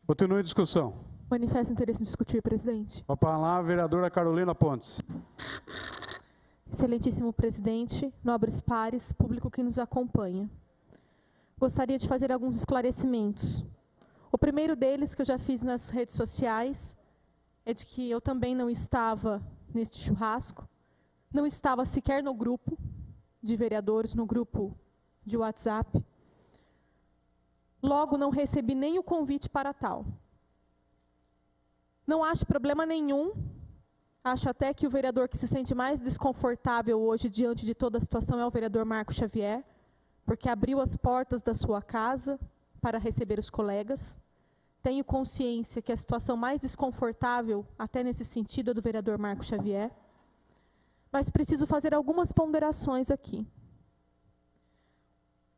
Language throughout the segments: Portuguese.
Continue a discussão. Manifesto interesse em discutir, presidente. Com a palavra, a vereadora Carolina Pontes. Excelentíssimo presidente, nobres pares, público que nos acompanha. Gostaria de fazer alguns esclarecimentos. O primeiro deles, que eu já fiz nas redes sociais, é de que eu também não estava neste churrasco, não estava sequer no grupo de vereadores, no grupo de WhatsApp. Logo, não recebi nem o convite para tal. Não acho problema nenhum, acho até que o vereador que se sente mais desconfortável hoje diante de toda a situação é o vereador Marco Xavier, porque abriu as portas da sua casa para receber os colegas. Tenho consciência que a situação mais desconfortável, até nesse sentido, é do vereador Marco Xavier, mas preciso fazer algumas ponderações aqui.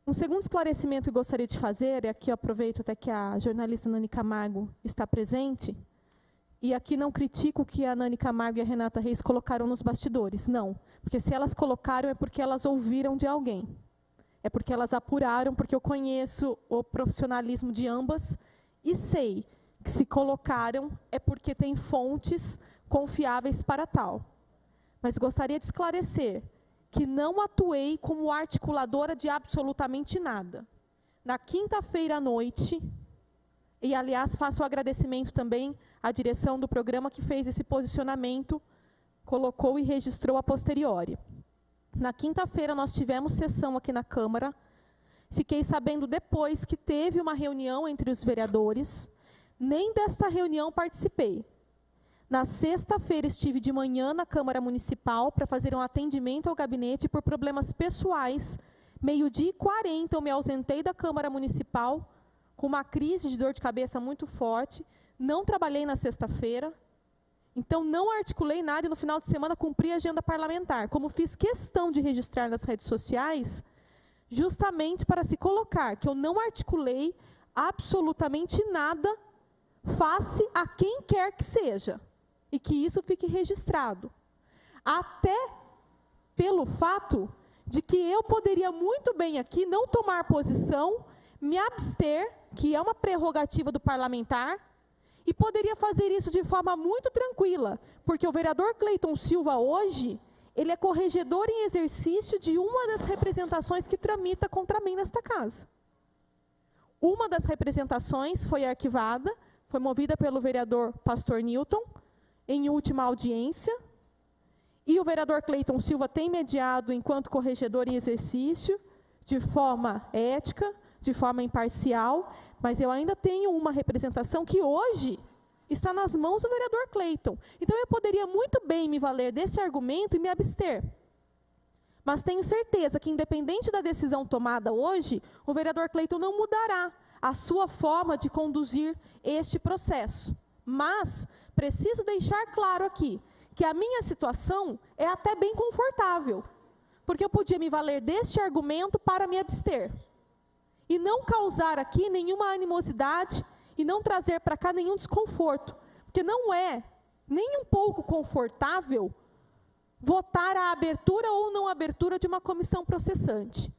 Um segundo esclarecimento que gostaria de fazer, e aqui eu aproveito até que a jornalista Nani Camargo está presente, e aqui não critico o que a Nani Camargo e a Renata Reis colocaram nos bastidores, não. Porque se elas colocaram é porque elas ouviram de alguém. É porque elas apuraram, porque eu conheço o profissionalismo de ambas e sei que se colocaram é porque tem fontes confiáveis para tal. Mas gostaria de esclarecer que não atuei como articuladora de absolutamente nada. Na quinta-feira à noite, e aliás faço o agradecimento também à direção do programa que fez esse posicionamento, colocou e registrou a posteriori. Na quinta-feira nós tivemos sessão aqui na Câmara, fiquei sabendo depois que teve uma reunião entre os vereadores, nem desta reunião participei. Na sexta-feira estive de manhã na Câmara Municipal para fazer um atendimento ao gabinete por problemas pessoais. 12h40 eu me ausentei da Câmara Municipal com uma crise de dor de cabeça muito forte. Não trabalhei na sexta-feira. Então não articulei nada e no final de semana cumpri a agenda parlamentar. Como fiz questão de registrar nas redes sociais, justamente para se colocar que eu não articulei absolutamente nada face a quem quer que seja. E que isso fique registrado. Até pelo fato de que eu poderia muito bem aqui não tomar posição, me abster, que é uma prerrogativa do parlamentar, e poderia fazer isso de forma muito tranquila, porque o vereador Cleiton Silva hoje, ele é corregedor em exercício de uma das representações que tramita contra mim nesta casa. Uma das representações foi arquivada, foi movida pelo vereador Pastor Newton, em última audiência, e o vereador Cleiton Silva tem mediado enquanto corregedor em exercício, de forma ética, de forma imparcial, mas eu ainda tenho uma representação que hoje está nas mãos do vereador Cleiton. Então eu poderia muito bem me valer desse argumento e me abster. Mas tenho certeza que, independente da decisão tomada hoje, o vereador Cleiton não mudará a sua forma de conduzir este processo. Mas preciso deixar claro aqui que a minha situação é até bem confortável, porque eu podia me valer deste argumento para me abster. E não causar aqui nenhuma animosidade e não trazer para cá nenhum desconforto, porque não é nem um pouco confortável votar a abertura ou não abertura de uma comissão processante.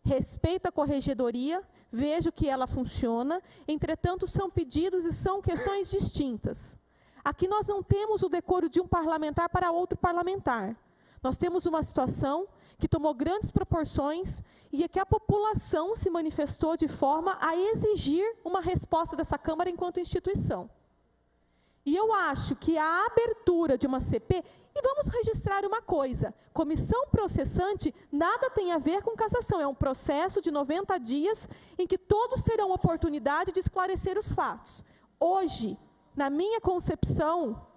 Respeito a corregedoria, vejo que ela funciona, entretanto são pedidos e são questões distintas. Aqui nós não temos o decoro de um parlamentar para outro parlamentar. Nós temos uma situação que tomou grandes proporções e é que a população se manifestou de forma a exigir uma resposta dessa Câmara enquanto instituição. E eu acho que a abertura de uma CP, e vamos registrar uma coisa, comissão processante nada tem a ver com cassação, é um processo de 90 dias em que todos terão oportunidade de esclarecer os fatos. Hoje, na minha concepção,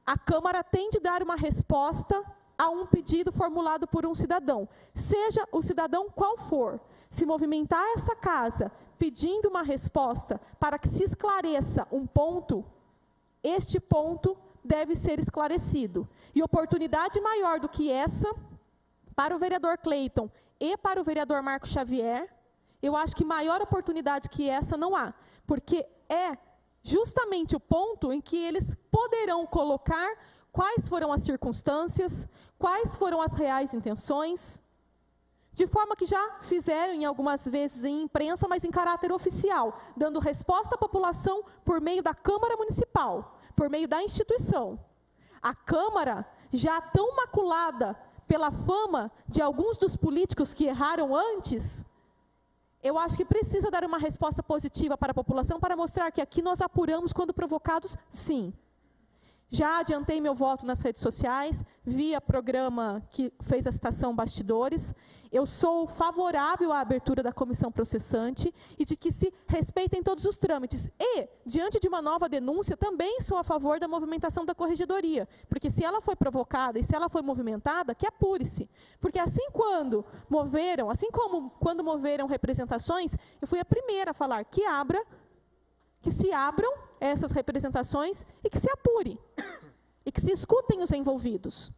a Câmara tem de dar uma resposta a um pedido formulado por um cidadão, seja o cidadão qual for. Se movimentar essa casa pedindo uma resposta para que se esclareça um ponto, este ponto deve ser esclarecido. E oportunidade maior do que essa, para o vereador Cleiton e para o vereador Marco Xavier, eu acho que maior oportunidade que essa não há, porque é justamente o ponto em que eles poderão colocar quais foram as circunstâncias, quais foram as reais intenções, de forma que já fizeram em algumas vezes em imprensa, mas em caráter oficial, dando resposta à população por meio da Câmara Municipal, por meio da instituição. A Câmara, já tão maculada pela fama de alguns dos políticos que erraram antes, eu acho que precisa dar uma resposta positiva para a população, para mostrar que aqui nós apuramos quando provocados, sim. Já adiantei meu voto nas redes sociais, via programa que fez a citação Bastidores. Eu sou favorável à abertura da comissão processante e de que se respeitem todos os trâmites. E, diante de uma nova denúncia, também sou a favor da movimentação da corregedoria. Porque se ela foi provocada e se ela foi movimentada, que apure-se. Porque assim como quando moveram representações, eu fui a primeira a falar que se abram essas representações e que se apure, e que se escutem os envolvidos.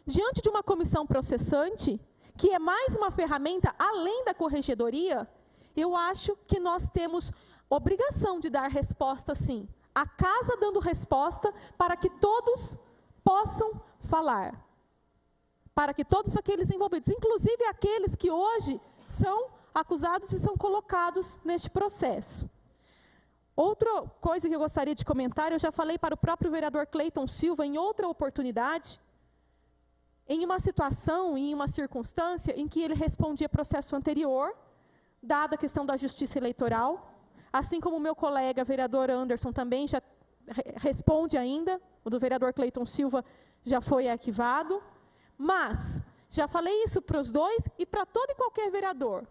Diante de uma comissão processante, que é mais uma ferramenta além da corregedoria, eu acho que nós temos obrigação de dar resposta, sim. A casa dando resposta para que todos possam falar. Para que todos aqueles envolvidos, inclusive aqueles que hoje são acusados e são colocados neste processo. Outra coisa que eu gostaria de comentar, eu já falei para o próprio vereador Cleiton Silva em outra oportunidade, em uma situação, em uma circunstância em que ele respondia processo anterior, dada a questão da justiça eleitoral, assim como o meu colega vereador Anderson também já responde ainda, o do vereador Cleiton Silva já foi arquivado, mas já falei isso para os dois e para todo e qualquer vereador.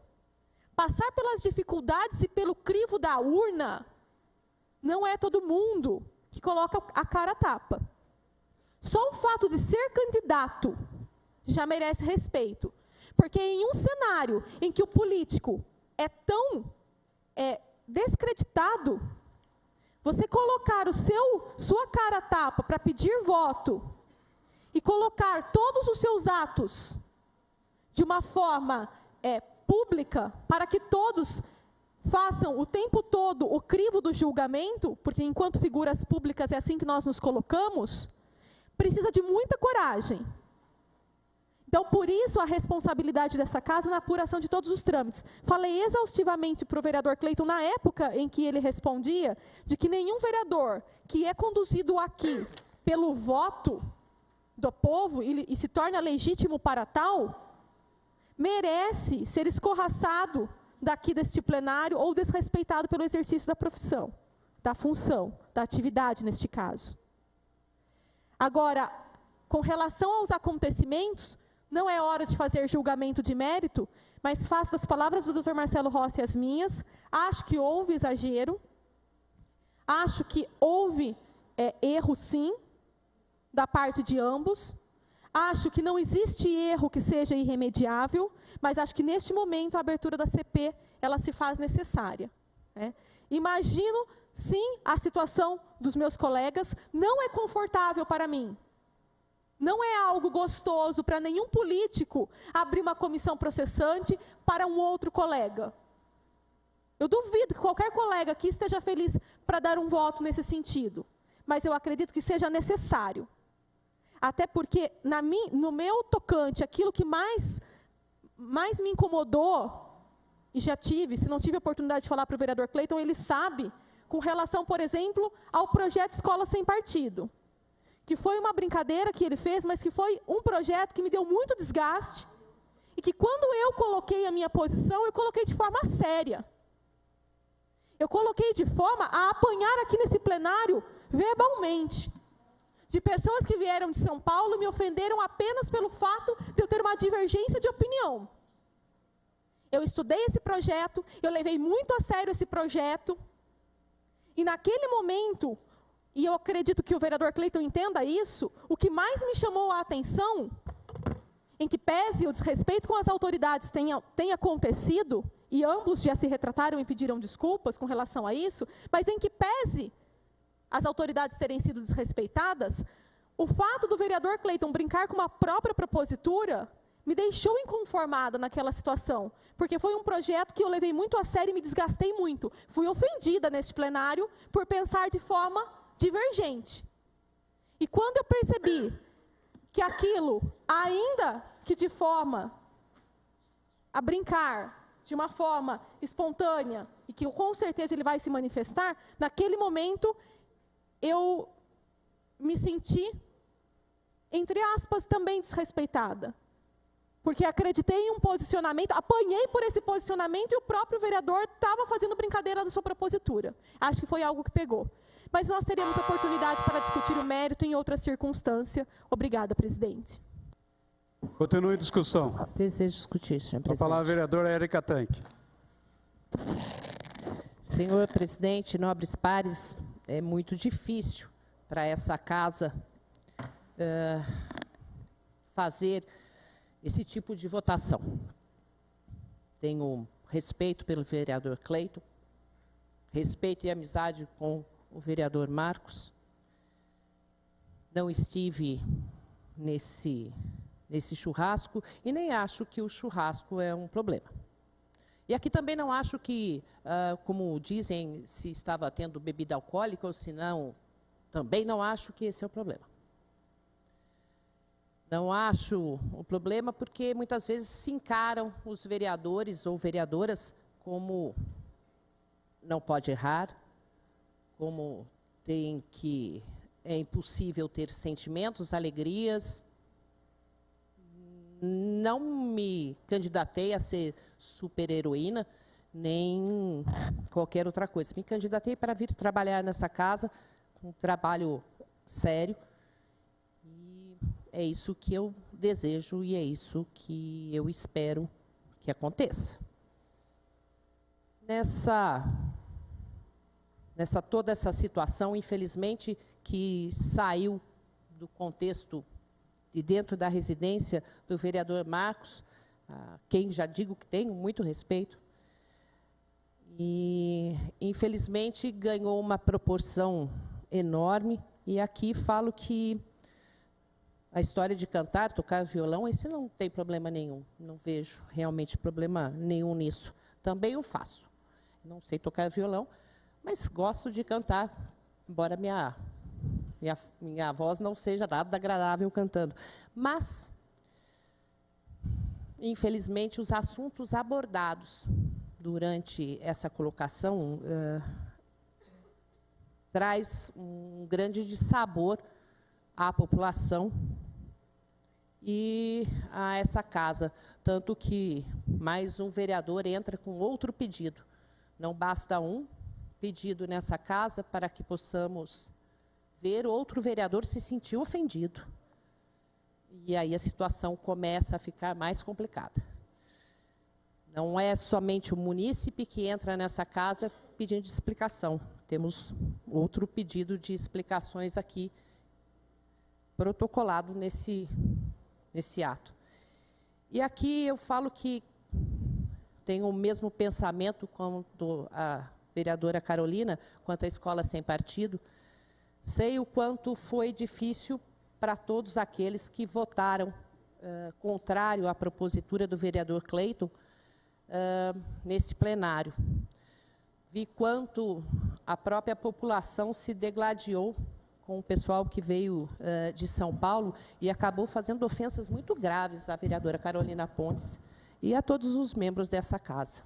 Passar pelas dificuldades e pelo crivo da urna, não é todo mundo que coloca a cara a tapa. Só o fato de ser candidato já merece respeito. Porque em um cenário em que o político é tão descreditado, você colocar sua cara a tapa para pedir voto e colocar todos os seus atos de uma forma pública, para que todos façam o tempo todo o crivo do julgamento, porque enquanto figuras públicas é assim que nós nos colocamos, precisa de muita coragem. Então, por isso, a responsabilidade dessa casa na apuração de todos os trâmites. Falei exaustivamente para o vereador Cleiton, na época em que ele respondia, de que nenhum vereador que é conduzido aqui pelo voto do povo e se torna legítimo para tal, merece ser escorraçado daqui deste plenário ou desrespeitado pelo exercício da profissão, da função, da atividade neste caso. Agora, com relação aos acontecimentos, não é hora de fazer julgamento de mérito, mas faço das palavras do Dr. Marcelo Rossi as minhas. Acho que houve exagero, acho que houve erro sim, da parte de ambos. Acho que não existe erro que seja irremediável, mas acho que neste momento a abertura da CP, ela se faz necessária. Imagino, sim, a situação dos meus colegas, não é confortável para mim. Não é algo gostoso para nenhum político abrir uma comissão processante para um outro colega. Eu duvido que qualquer colega aqui esteja feliz para dar um voto nesse sentido, mas eu acredito que seja necessário. Até porque, no meu tocante, aquilo que mais me incomodou, e já tive, se não tive a oportunidade de falar para o vereador Cleiton, ele sabe, com relação, por exemplo, ao projeto Escola Sem Partido, que foi uma brincadeira que ele fez, mas que foi um projeto que me deu muito desgaste, e que quando eu coloquei a minha posição, eu coloquei de forma séria. Eu coloquei de forma a apanhar aqui nesse plenário, verbalmente, de pessoas que vieram de São Paulo e me ofenderam apenas pelo fato de eu ter uma divergência de opinião. Eu estudei esse projeto, eu levei muito a sério esse projeto, e naquele momento, e eu acredito que o vereador Cleiton entenda isso, o que mais me chamou a atenção, em que pese o desrespeito com as autoridades tenha acontecido, e ambos já se retrataram e pediram desculpas com relação a isso, mas em que pese as autoridades terem sido desrespeitadas, o fato do vereador Cleiton brincar com uma própria propositura me deixou inconformada naquela situação, porque foi um projeto que eu levei muito a sério e me desgastei muito. Fui ofendida neste plenário por pensar de forma divergente. E quando eu percebi que aquilo, ainda que de forma a brincar de uma forma espontânea, e que com certeza ele vai se manifestar, naquele momento eu me senti, entre aspas, também desrespeitada. Porque acreditei em um posicionamento, apanhei por esse posicionamento e o próprio vereador estava fazendo brincadeira da sua propositura. Acho que foi algo que pegou. Mas nós teremos oportunidade para discutir o mérito em outra circunstância. Obrigada, presidente. Continue em discussão. Desejo discutir, senhor A presidente. palavra à vereadora Érica Tanque. Senhor presidente, nobres pares, é muito difícil para essa casa fazer esse tipo de votação. Tenho respeito pelo vereador Cleiton, respeito e amizade com o vereador Marcos. Não estive nesse churrasco e nem acho que o churrasco é um problema. E aqui também não acho que, como dizem, se estava tendo bebida alcoólica ou se não, também não acho que esse é o problema. Não acho o problema porque muitas vezes se encaram os vereadores ou vereadoras como não pode errar, como é impossível ter sentimentos, alegrias. Não me candidatei a ser super-heroína, nem qualquer outra coisa. Me candidatei para vir trabalhar nessa casa, com um trabalho sério. E é isso que eu desejo e é isso que eu espero que aconteça. Toda essa situação, infelizmente, que saiu do contexto de dentro da residência do vereador Marcos, a quem já digo que tenho muito respeito, e, infelizmente, ganhou uma proporção enorme, e aqui falo que a história de cantar, tocar violão, esse não tem problema nenhum, não vejo realmente problema nenhum nisso. Também o faço. Não sei tocar violão, mas gosto de cantar, embora minha voz não seja nada agradável cantando. Mas, infelizmente, os assuntos abordados durante essa colocação traz um grande dissabor à população e a essa casa. Tanto que mais um vereador entra com outro pedido. Não basta um pedido nessa casa para que possamos ver outro vereador se sentir ofendido. E aí a situação começa a ficar mais complicada. Não é somente o munícipe que entra nessa casa pedindo explicação. Temos outro pedido de explicações aqui, protocolado nesse ato. E aqui eu falo que tenho o mesmo pensamento quanto a vereadora Carolina, quanto à escola sem partido. Sei o quanto foi difícil para todos aqueles que votaram contrário à propositura do vereador Cleiton nesse plenário. Vi quanto a própria população se degladiou com o pessoal que veio de São Paulo e acabou fazendo ofensas muito graves à vereadora Carolina Pontes e a todos os membros dessa casa.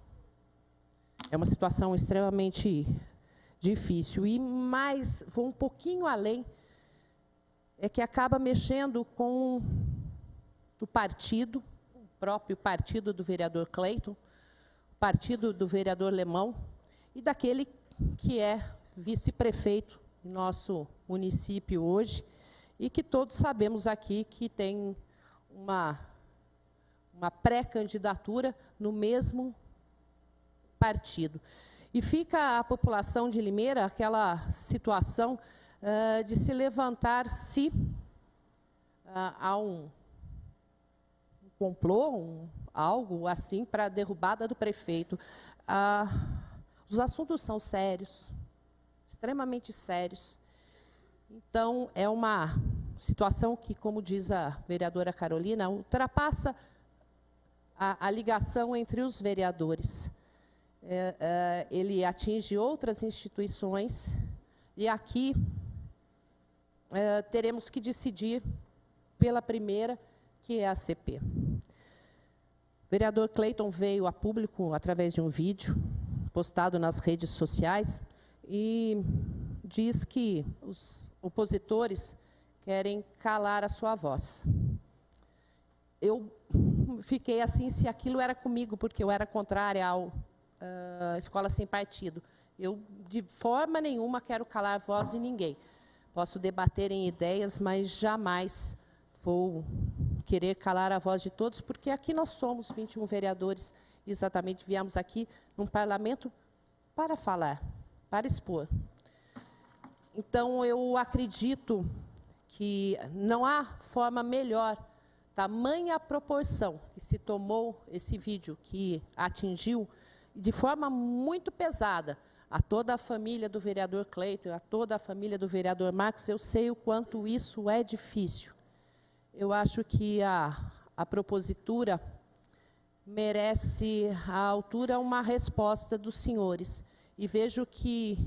É uma situação extremamente difícil. E mais, vou um pouquinho além, é que acaba mexendo com o partido, o próprio partido do vereador Cleiton, o partido do vereador Lemão e daquele que é vice-prefeito do nosso município hoje e que todos sabemos aqui que tem uma pré-candidatura no mesmo partido. E fica a população de Limeira aquela situação de se levantar se há um complô, algo assim, para a derrubada do prefeito. Os assuntos são sérios, extremamente sérios. Então, é uma situação que, como diz a vereadora Carolina, ultrapassa a ligação entre os vereadores. Ele atinge outras instituições e aqui teremos que decidir pela primeira, que é a CP. O vereador Cleiton veio a público através de um vídeo postado nas redes sociais e diz que os opositores querem calar a sua voz. Eu fiquei assim, se aquilo era comigo, porque eu era contrária ao Escola Sem Partido. Eu, de forma nenhuma, quero calar a voz de ninguém. Posso debater em ideias, mas jamais vou querer calar a voz de todos, porque aqui nós somos 21 vereadores, exatamente, viemos aqui num parlamento para falar, para expor. Então, eu acredito que não há forma melhor, tamanha a proporção que se tomou esse vídeo, que atingiu de forma muito pesada a toda a família do vereador Cleiton, a toda a família do vereador Marcos. Eu sei o quanto isso é difícil. Eu acho que a propositura merece à altura uma resposta dos senhores. E vejo que,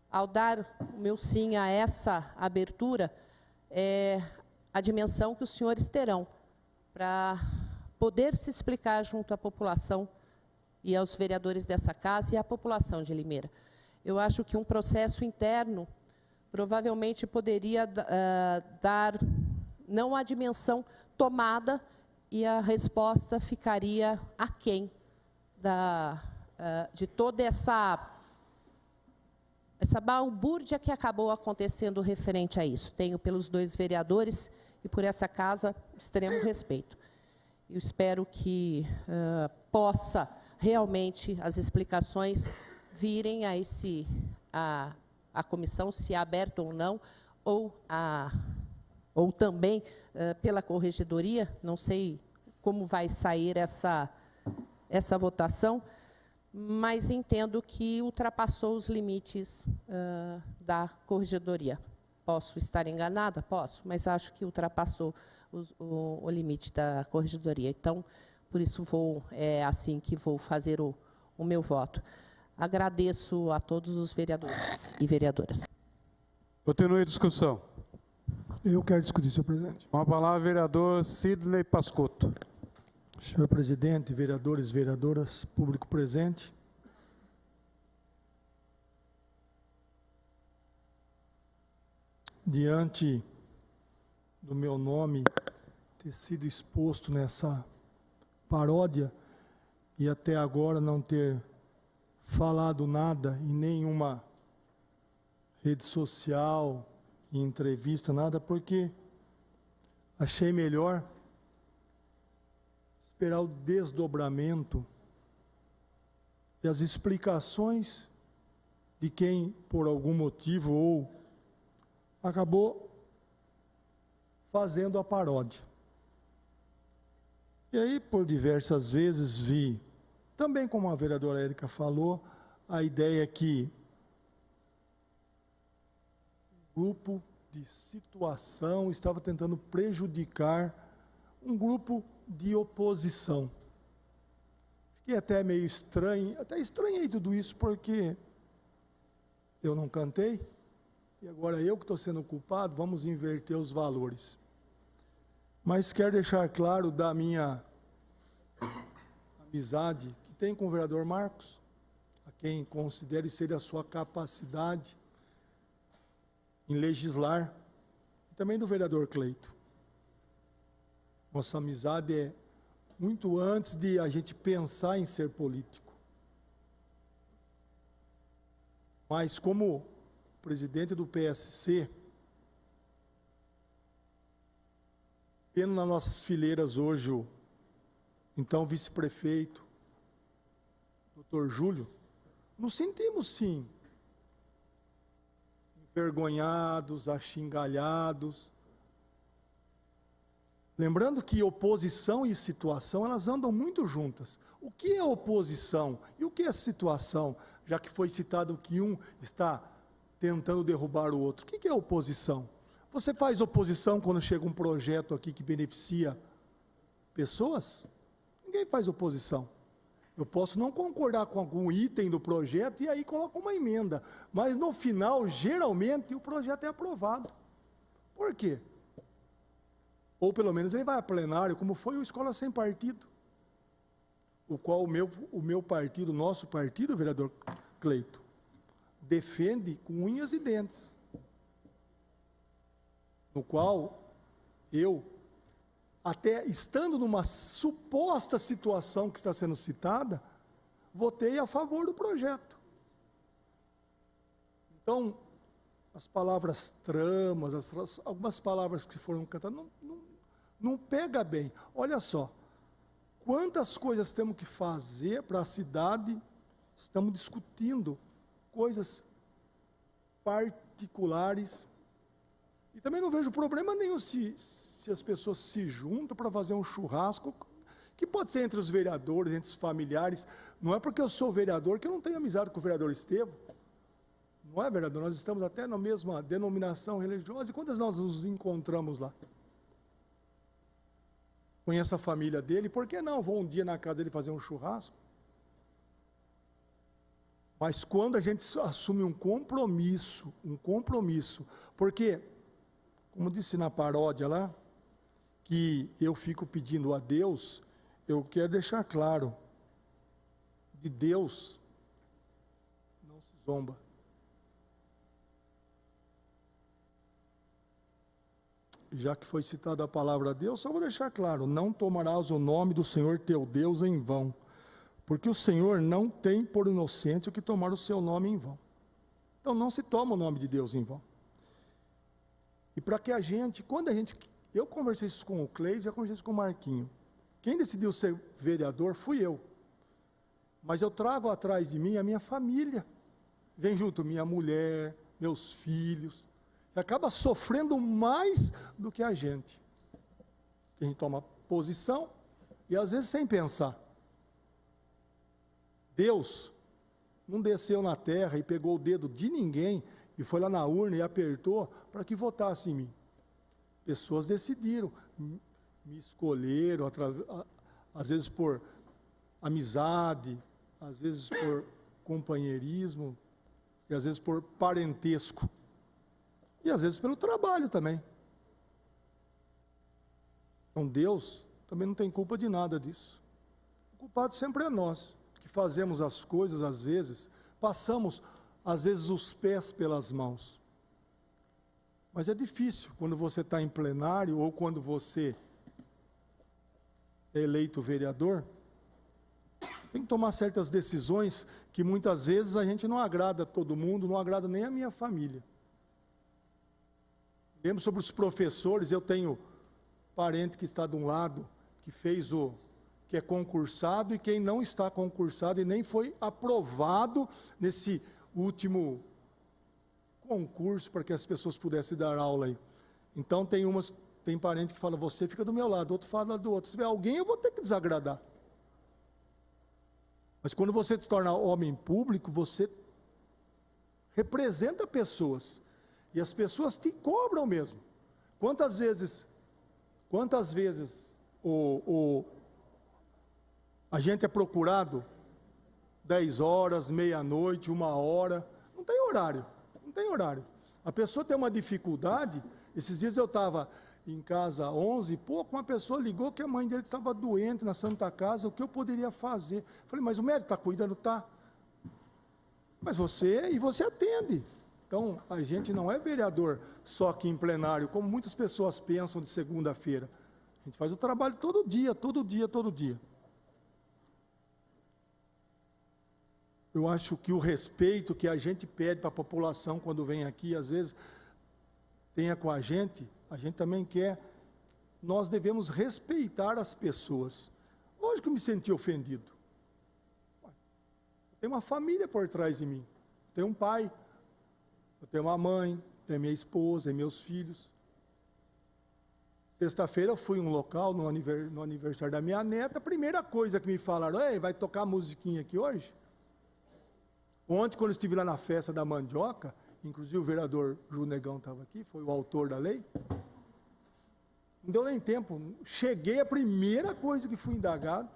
ao dar o meu sim a essa abertura, a dimensão que os senhores terão para poder se explicar junto à população e aos vereadores dessa casa e à população de Limeira. Eu acho que um processo interno provavelmente poderia dar não a dimensão tomada, e a resposta ficaria aquém de toda essa balbúrdia que acabou acontecendo referente a isso. Tenho pelos dois vereadores e por essa casa extremo respeito. Eu espero que possa realmente as explicações virem a comissão, se é aberta ou não, ou também pela corregedoria. Não sei como vai sair essa votação, mas entendo que ultrapassou os limites da corregedoria. Posso estar enganada? Posso, mas acho que ultrapassou o limite da corregedoria. Então, por isso, é assim que vou fazer o meu voto. Agradeço a todos os vereadores e vereadoras. Continue a discussão. Eu quero discutir, senhor presidente. Com a palavra, vereador Sidney Pascotto. Senhor presidente, vereadores e vereadoras, público presente. Diante do meu nome ter sido exposto nessa paródia e até agora não ter falado nada em nenhuma rede social, em entrevista, nada, porque achei melhor esperar o desdobramento e as explicações de quem, por algum motivo, ou acabou fazendo a paródia. E aí, por diversas vezes, vi, também como a vereadora Érica falou, a ideia que o grupo de situação estava tentando prejudicar um grupo de oposição. Fiquei até meio estranho, até estranhei tudo isso, porque eu não cantei, e agora eu que estou sendo culpado. Vamos inverter os valores. Mas quero deixar claro da minha amizade que tem com o vereador Marcos, a quem considero ser a sua capacidade em legislar, e também do vereador Cleiton. Nossa amizade é muito antes de a gente pensar em ser político. Mas como presidente do PSC, tendo nas nossas fileiras hoje o então vice-prefeito, Dr. Júlio, nos sentimos sim envergonhados, achingalhados. Lembrando que oposição e situação, elas andam muito juntas. O que é oposição e o que é situação? Já que foi citado que um está tentando derrubar o outro. O que é oposição? Você faz oposição quando chega um projeto aqui que beneficia pessoas? Ninguém faz oposição. Eu posso não concordar com algum item do projeto e aí coloco uma emenda. Mas no final, geralmente, o projeto é aprovado. Por quê? Ou pelo menos ele vai a plenário, como foi o Escola Sem Partido, o qual o meu partido, o nosso partido, vereador Cleito, defende com unhas e dentes, no qual eu, até estando numa suposta situação que está sendo citada, votei a favor do projeto. Então, as palavras tramas, algumas palavras que foram cantadas, não pega bem. Olha só, quantas coisas temos que fazer para a cidade, estamos discutindo coisas particulares, e também não vejo problema nenhum se as pessoas se juntam para fazer um churrasco, que pode ser entre os vereadores, entre os familiares. Não é porque eu sou vereador que eu não tenho amizade com o vereador Estevão. Não é, vereador? Nós estamos até na mesma denominação religiosa. E quantas nós nos encontramos lá? Conheço a família dele, por que não? Vou um dia na casa dele fazer um churrasco. Mas quando a gente assume um compromisso, porque, como disse na paródia lá, que eu fico pedindo a Deus, eu quero deixar claro, de Deus não se zomba. Já que foi citada a palavra Deus, só vou deixar claro, não tomarás o nome do Senhor teu Deus em vão, porque o Senhor não tem por inocente o que tomar o seu nome em vão. Então não se toma o nome de Deus em vão. E para que eu conversei isso com o Cleide, já conversei isso com o Marquinho. Quem decidiu ser vereador fui eu. Mas eu trago atrás de mim a minha família. Vem junto minha mulher, meus filhos, que acaba sofrendo mais do que a gente. A gente toma posição e às vezes sem pensar. Deus não desceu na terra e pegou o dedo de ninguém e foi lá na urna e apertou para que votasse em mim. Pessoas decidiram, me escolheram, às vezes por amizade, às vezes por companheirismo, e às vezes por parentesco, e às vezes pelo trabalho também. Então Deus também não tem culpa de nada disso. O culpado sempre é nós, que fazemos as coisas às vezes, passamos às vezes os pés pelas mãos. Mas é difícil quando você está em plenário ou quando você é eleito vereador, tem que tomar certas decisões que muitas vezes a gente não agrada a todo mundo, não agrada nem a minha família. Lembro sobre os professores, eu tenho parente que está de um lado, que é concursado, e quem não está concursado e nem foi aprovado nesse último concurso para que as pessoas pudessem dar aula aí. Então tem parente que fala, você fica do meu lado, outro fala do outro. Se tiver alguém, eu vou ter que desagradar. Mas quando você se torna homem público, você representa pessoas. E as pessoas te cobram mesmo. Quantas vezes a gente é procurado 10 horas, meia-noite, 1h, não tem horário. A pessoa tem uma dificuldade. Esses dias eu estava em casa 11, uma pessoa ligou que a mãe dele estava doente na Santa Casa, o que eu poderia fazer? Falei, mas o médico está cuidando? Tá. Mas você atende. Então, a gente não é vereador só aqui em plenário, como muitas pessoas pensam de segunda-feira. A gente faz o trabalho todo dia. Eu acho que o respeito que a gente pede para a população quando vem aqui, às vezes, tenha com a gente também quer, nós devemos respeitar as pessoas. Lógico que eu me senti ofendido. Tem uma família por trás de mim. Tem um pai, eu tenho uma mãe, tenho minha esposa, tenho meus filhos. Sexta-feira eu fui em um local, no aniversário da minha neta, a primeira coisa que me falaram, ei, vai tocar musiquinha aqui hoje? Ontem, quando eu estive lá na festa da mandioca, inclusive o vereador Ju Negão estava aqui, foi o autor da lei, não deu nem tempo, cheguei, a primeira coisa que fui indagado,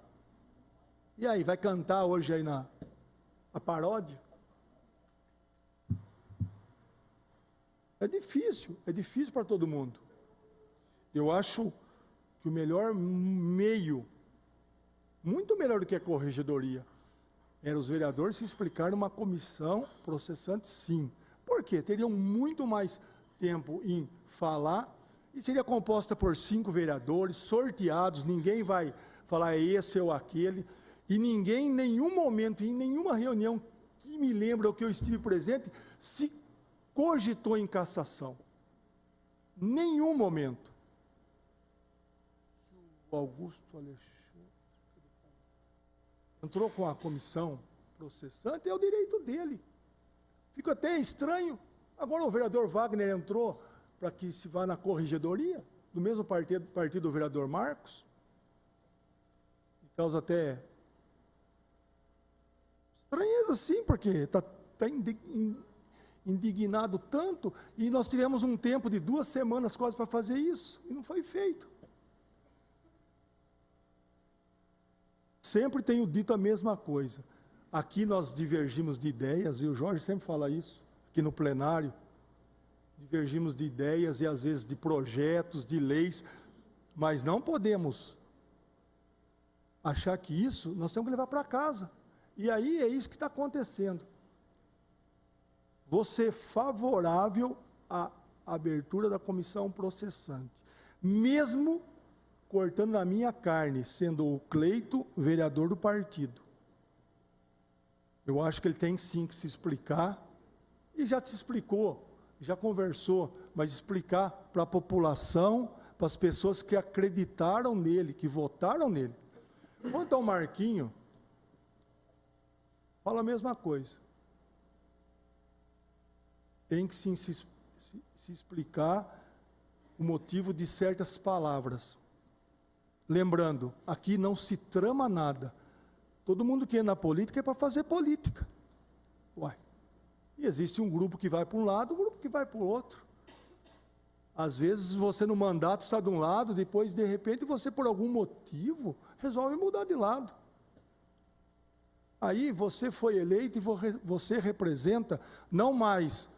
e aí, vai cantar hoje aí a paródia? É difícil para todo mundo. Eu acho que o melhor meio, muito melhor do que a corregedoria, era os vereadores se explicarem numa comissão processante, sim. Por quê? Teriam muito mais tempo em falar e seria composta por 5 vereadores, sorteados, ninguém vai falar esse ou aquele, e ninguém, em nenhum momento, em nenhuma reunião que me lembra ou que eu estive presente, se cogitou em cassação. Nenhum momento. O Augusto Alexandre entrou com a comissão processante, é o direito dele. Fica até estranho. Agora o vereador Wagner entrou para que se vá na corregedoria, do mesmo partido do vereador Marcos. Causa até estranheza, sim, porque está indignado tanto, e nós tivemos um tempo de 2 semanas quase para fazer isso, e não foi feito. Sempre tenho dito a mesma coisa. Aqui nós divergimos de ideias, e o Jorge sempre fala isso, aqui no plenário. Divergimos de ideias e às vezes de projetos, de leis, mas não podemos achar que isso nós temos que levar para casa. E aí é isso que está acontecendo. Você é favorável à abertura da comissão processante, mesmo cortando na minha carne, sendo o Cleito vereador do partido. Eu acho que ele tem sim que se explicar, e já se explicou, já conversou, mas explicar para a população, para as pessoas que acreditaram nele, que votaram nele. Quanto ao Marquinho, fala a mesma coisa. Tem que sim se explicar o motivo de certas palavras. Lembrando, aqui não se trama nada. Todo mundo que é na política é para fazer política. Uai. E existe um grupo que vai para um lado, um grupo que vai para o outro. Às vezes você no mandato está de um lado, depois de repente você por algum motivo resolve mudar de lado. Aí você foi eleito e você representa não mais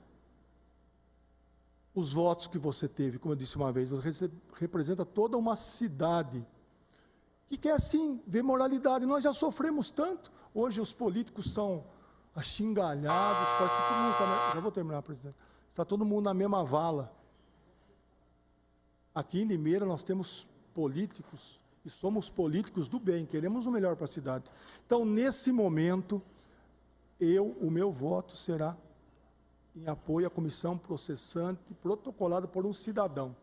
os votos que você teve, como eu disse uma vez, você representa toda uma cidade que quer sim ver moralidade. Nós já sofremos tanto, hoje os políticos são achingalhados, parece que todo mundo está, já vou terminar, presidente, está todo mundo na mesma vala. Aqui em Limeira nós temos políticos, e somos políticos do bem, queremos o melhor para a cidade. Então, nesse momento, o meu voto será em apoio à comissão processante, protocolada por um cidadão.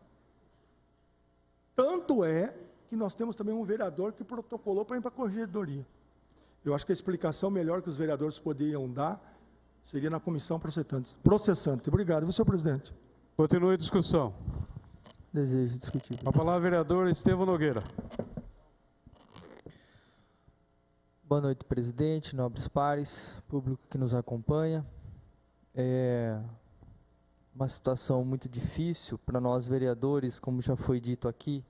Tanto é que nós temos também um vereador que protocolou para ir para a corregedoria. Eu acho que a explicação melhor que os vereadores poderiam dar seria na comissão processante. Obrigado, senhor presidente. Continue a discussão. Desejo discutir. A palavra vereador Estevão Nogueira. Boa noite, presidente, nobres pares, público que nos acompanha. É uma situação muito difícil para nós vereadores, como já foi dito aqui.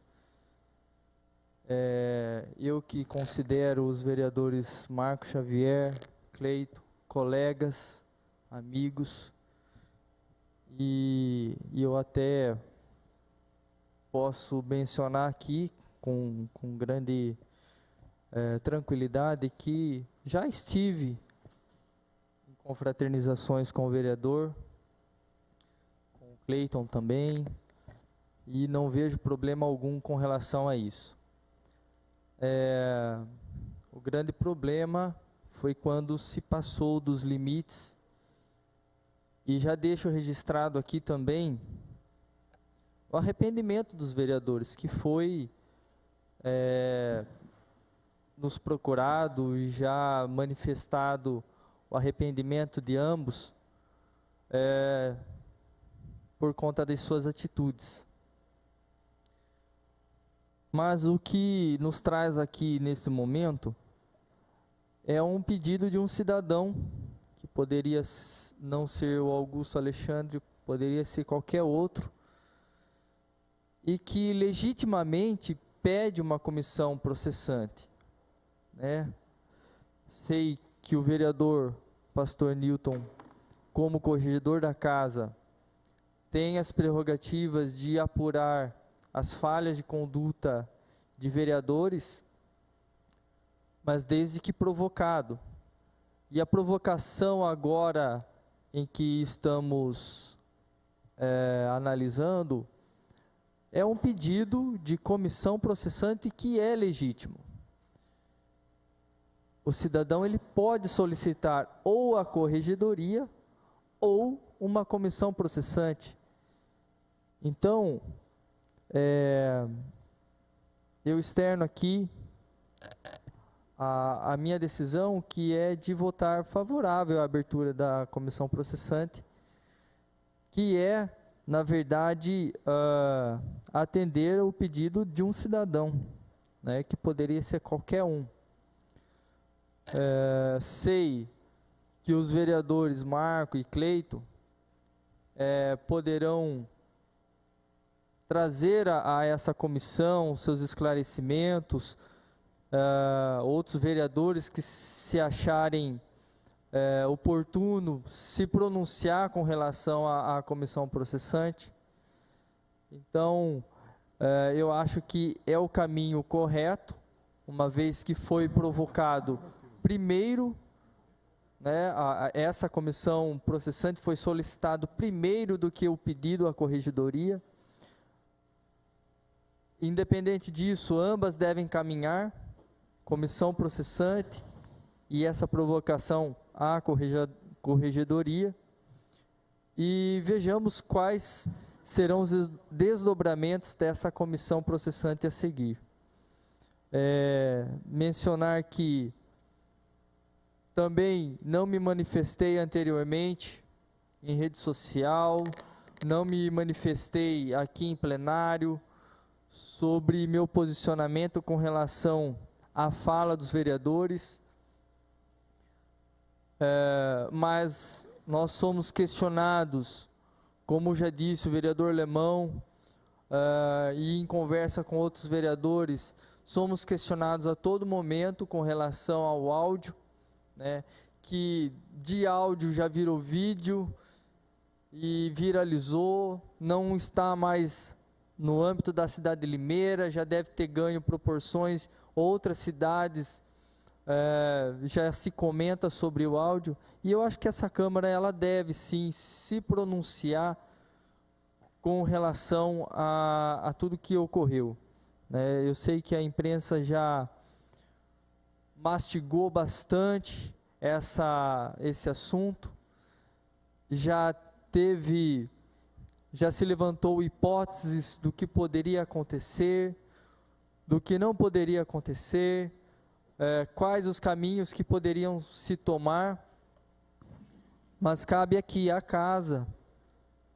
Eu que considero os vereadores Marco Xavier, Cleito, colegas, amigos, e eu até posso mencionar aqui com grande tranquilidade que já estive em confraternizações com o vereador, com o Cleiton também, e não vejo problema algum com relação a isso. O grande problema foi quando se passou dos limites, e já deixo registrado aqui também o arrependimento dos vereadores, que foi nos procurado e já manifestado o arrependimento de ambos por conta das suas atitudes. Mas o que nos traz aqui nesse momento é um pedido de um cidadão, que poderia não ser o Augusto Alexandre, poderia ser qualquer outro, e que legitimamente pede uma comissão processante, né? Sei que o vereador pastor Newton, como corregedor da casa, tem as prerrogativas de apurar as falhas de conduta de vereadores, mas desde que provocado. E a provocação agora em que estamos analisando é um pedido de comissão processante que é legítimo. O cidadão ele pode solicitar ou a corregedoria ou uma comissão processante. Então, eu externo aqui a minha decisão, que é de votar favorável à abertura da comissão processante, que é, na verdade, atender o pedido de um cidadão, né, que poderia ser qualquer um. Sei que os vereadores Marco e Cleito poderão trazer a essa comissão seus esclarecimentos, outros vereadores que se acharem oportuno se pronunciar com relação à comissão processante. Então, eu acho que é o caminho correto, uma vez que foi provocado primeiro, né, essa comissão processante foi solicitado primeiro do que o pedido à corregedoria. Independente disso, ambas devem caminhar, comissão processante e essa provocação à corregedoria, e vejamos quais serão os desdobramentos dessa comissão processante a seguir. Mencionar que também não me manifestei anteriormente em rede social, não me manifestei aqui em plenário sobre meu posicionamento com relação à fala dos vereadores, mas nós somos questionados, como já disse o vereador Lemão, e em conversa com outros vereadores, somos questionados a todo momento com relação ao áudio, né, que de áudio já virou vídeo e viralizou, não está mais no âmbito da cidade de Limeira, já deve ter ganho proporções, outras cidades já se comenta sobre o áudio, e eu acho que essa Câmara ela deve sim se pronunciar com relação a tudo que ocorreu. Eu sei que a imprensa já mastigou bastante esse assunto, já se levantou hipóteses do que poderia acontecer, do que não poderia acontecer, quais os caminhos que poderiam se tomar, mas cabe aqui à casa,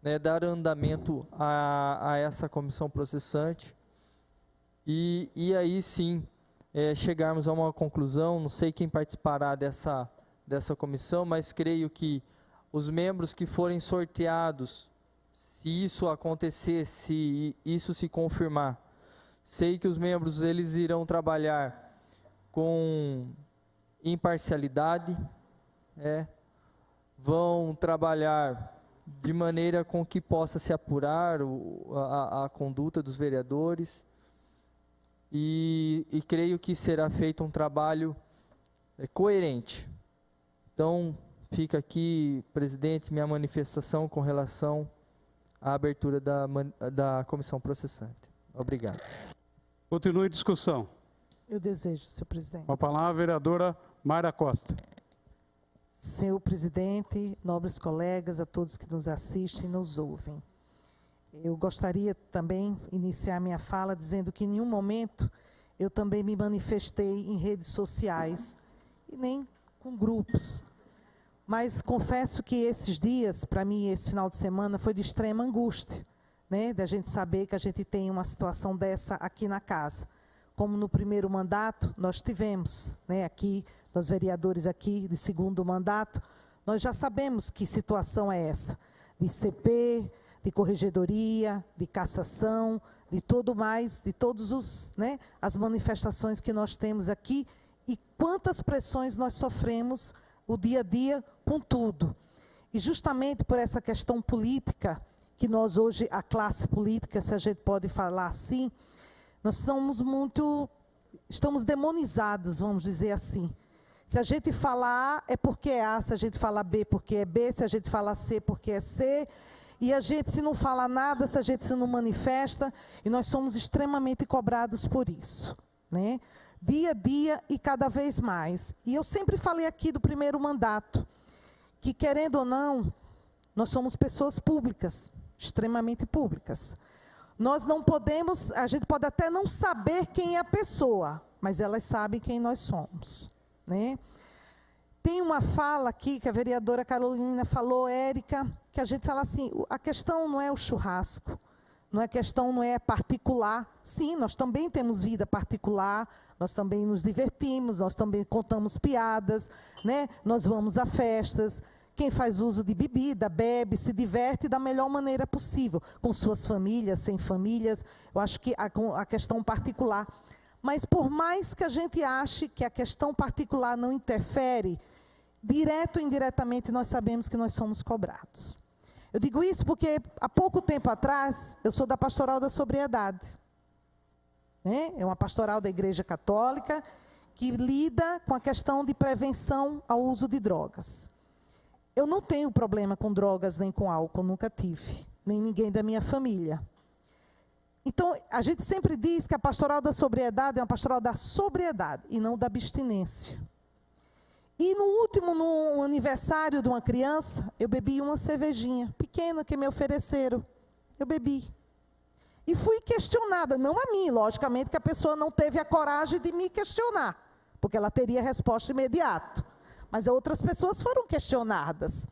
né, dar andamento a essa comissão processante e aí sim chegarmos a uma conclusão. Não sei quem participará dessa comissão, mas creio que os membros que forem sorteados, se isso acontecer, se isso se confirmar, sei que os membros eles irão trabalhar com imparcialidade, vão trabalhar de maneira com que possa se apurar a conduta dos vereadores, e creio que será feito um trabalho coerente. Então, fica aqui, presidente, minha manifestação com relação à abertura da comissão processante. Obrigado. Continue a discussão. Eu desejo, senhor presidente. Com a palavra, a vereadora Mayra Costa. Senhor presidente, nobres colegas, a todos que nos assistem e nos ouvem. Eu gostaria também de iniciar minha fala dizendo que em nenhum momento eu também me manifestei em redes sociais e nem com grupos. Mas confesso que esses dias, para mim, esse final de semana, foi de extrema angústia, né? Da gente saber que a gente tem uma situação dessa aqui na casa. Como no primeiro mandato, nós tivemos, né, aqui, nós vereadores aqui de segundo mandato, nós já sabemos que situação é essa, de CP, de corregedoria, de cassação, de tudo mais, de todos os, né, as manifestações que nós temos aqui e quantas pressões nós sofremos o dia a dia com tudo. E justamente por essa questão política, que nós hoje, a classe política, se a gente pode falar assim, Nós estamos demonizados, vamos dizer assim. Se a gente falar A é porque é A, se a gente falar B porque é B, se a gente falar C porque é C, e a gente se não fala nada, se a gente se não manifesta, e nós somos extremamente cobrados por isso, né? Dia a dia e cada vez mais. E eu sempre falei aqui do primeiro mandato, que querendo ou não, nós somos pessoas públicas, extremamente públicas. Nós não podemos, a gente pode até não saber quem é a pessoa, mas elas sabem quem nós somos, né? Tem uma fala aqui que a vereadora Carolina falou, Érica, que a gente fala assim, a questão não é o churrasco, a questão não é particular. Sim, nós também temos vida particular, nós também nos divertimos, nós também contamos piadas, né? Nós vamos a festas. Quem faz uso de bebida, bebe, se diverte da melhor maneira possível, com suas famílias, sem famílias. Eu acho que a questão particular. Mas por mais que a gente ache que a questão particular não interfere, direto ou indiretamente nós sabemos que nós somos cobrados. Eu digo isso porque há pouco tempo atrás, eu sou da Pastoral da Sobriedade, né? É uma pastoral da Igreja Católica que lida com a questão de prevenção ao uso de drogas. Eu não tenho problema com drogas nem com álcool, nunca tive, nem ninguém da minha família. Então, a gente sempre diz que a pastoral da sobriedade é uma pastoral da sobriedade e não da abstinência. E no aniversário de uma criança, eu bebi uma cervejinha pequena que me ofereceram. Eu bebi. E fui questionada, não a mim, logicamente que a pessoa não teve a coragem de me questionar, porque ela teria resposta imediata. Mas outras pessoas foram questionadas.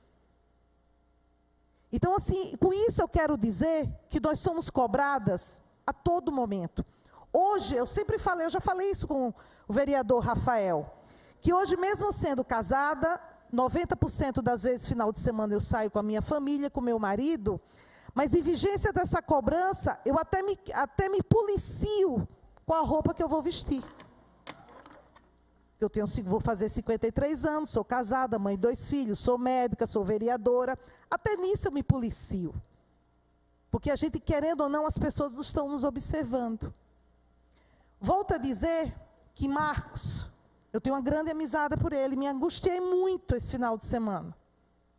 Então, assim, com isso eu quero dizer que nós somos cobradas a todo momento. Hoje, eu sempre falei, eu já falei isso com o vereador Rafael, que hoje, mesmo sendo casada, 90% das vezes, final de semana, eu saio com a minha família, com meu marido, mas em vigência dessa cobrança, eu até me policio com a roupa que eu vou vestir. Vou fazer 53 anos, sou casada, mãe de 2 filhos, sou médica, sou vereadora. Até nisso eu me policio. Porque a gente, querendo ou não, as pessoas estão nos observando. Volto a dizer que Marcos, eu tenho uma grande amizade por ele, me angustiei muito esse final de semana,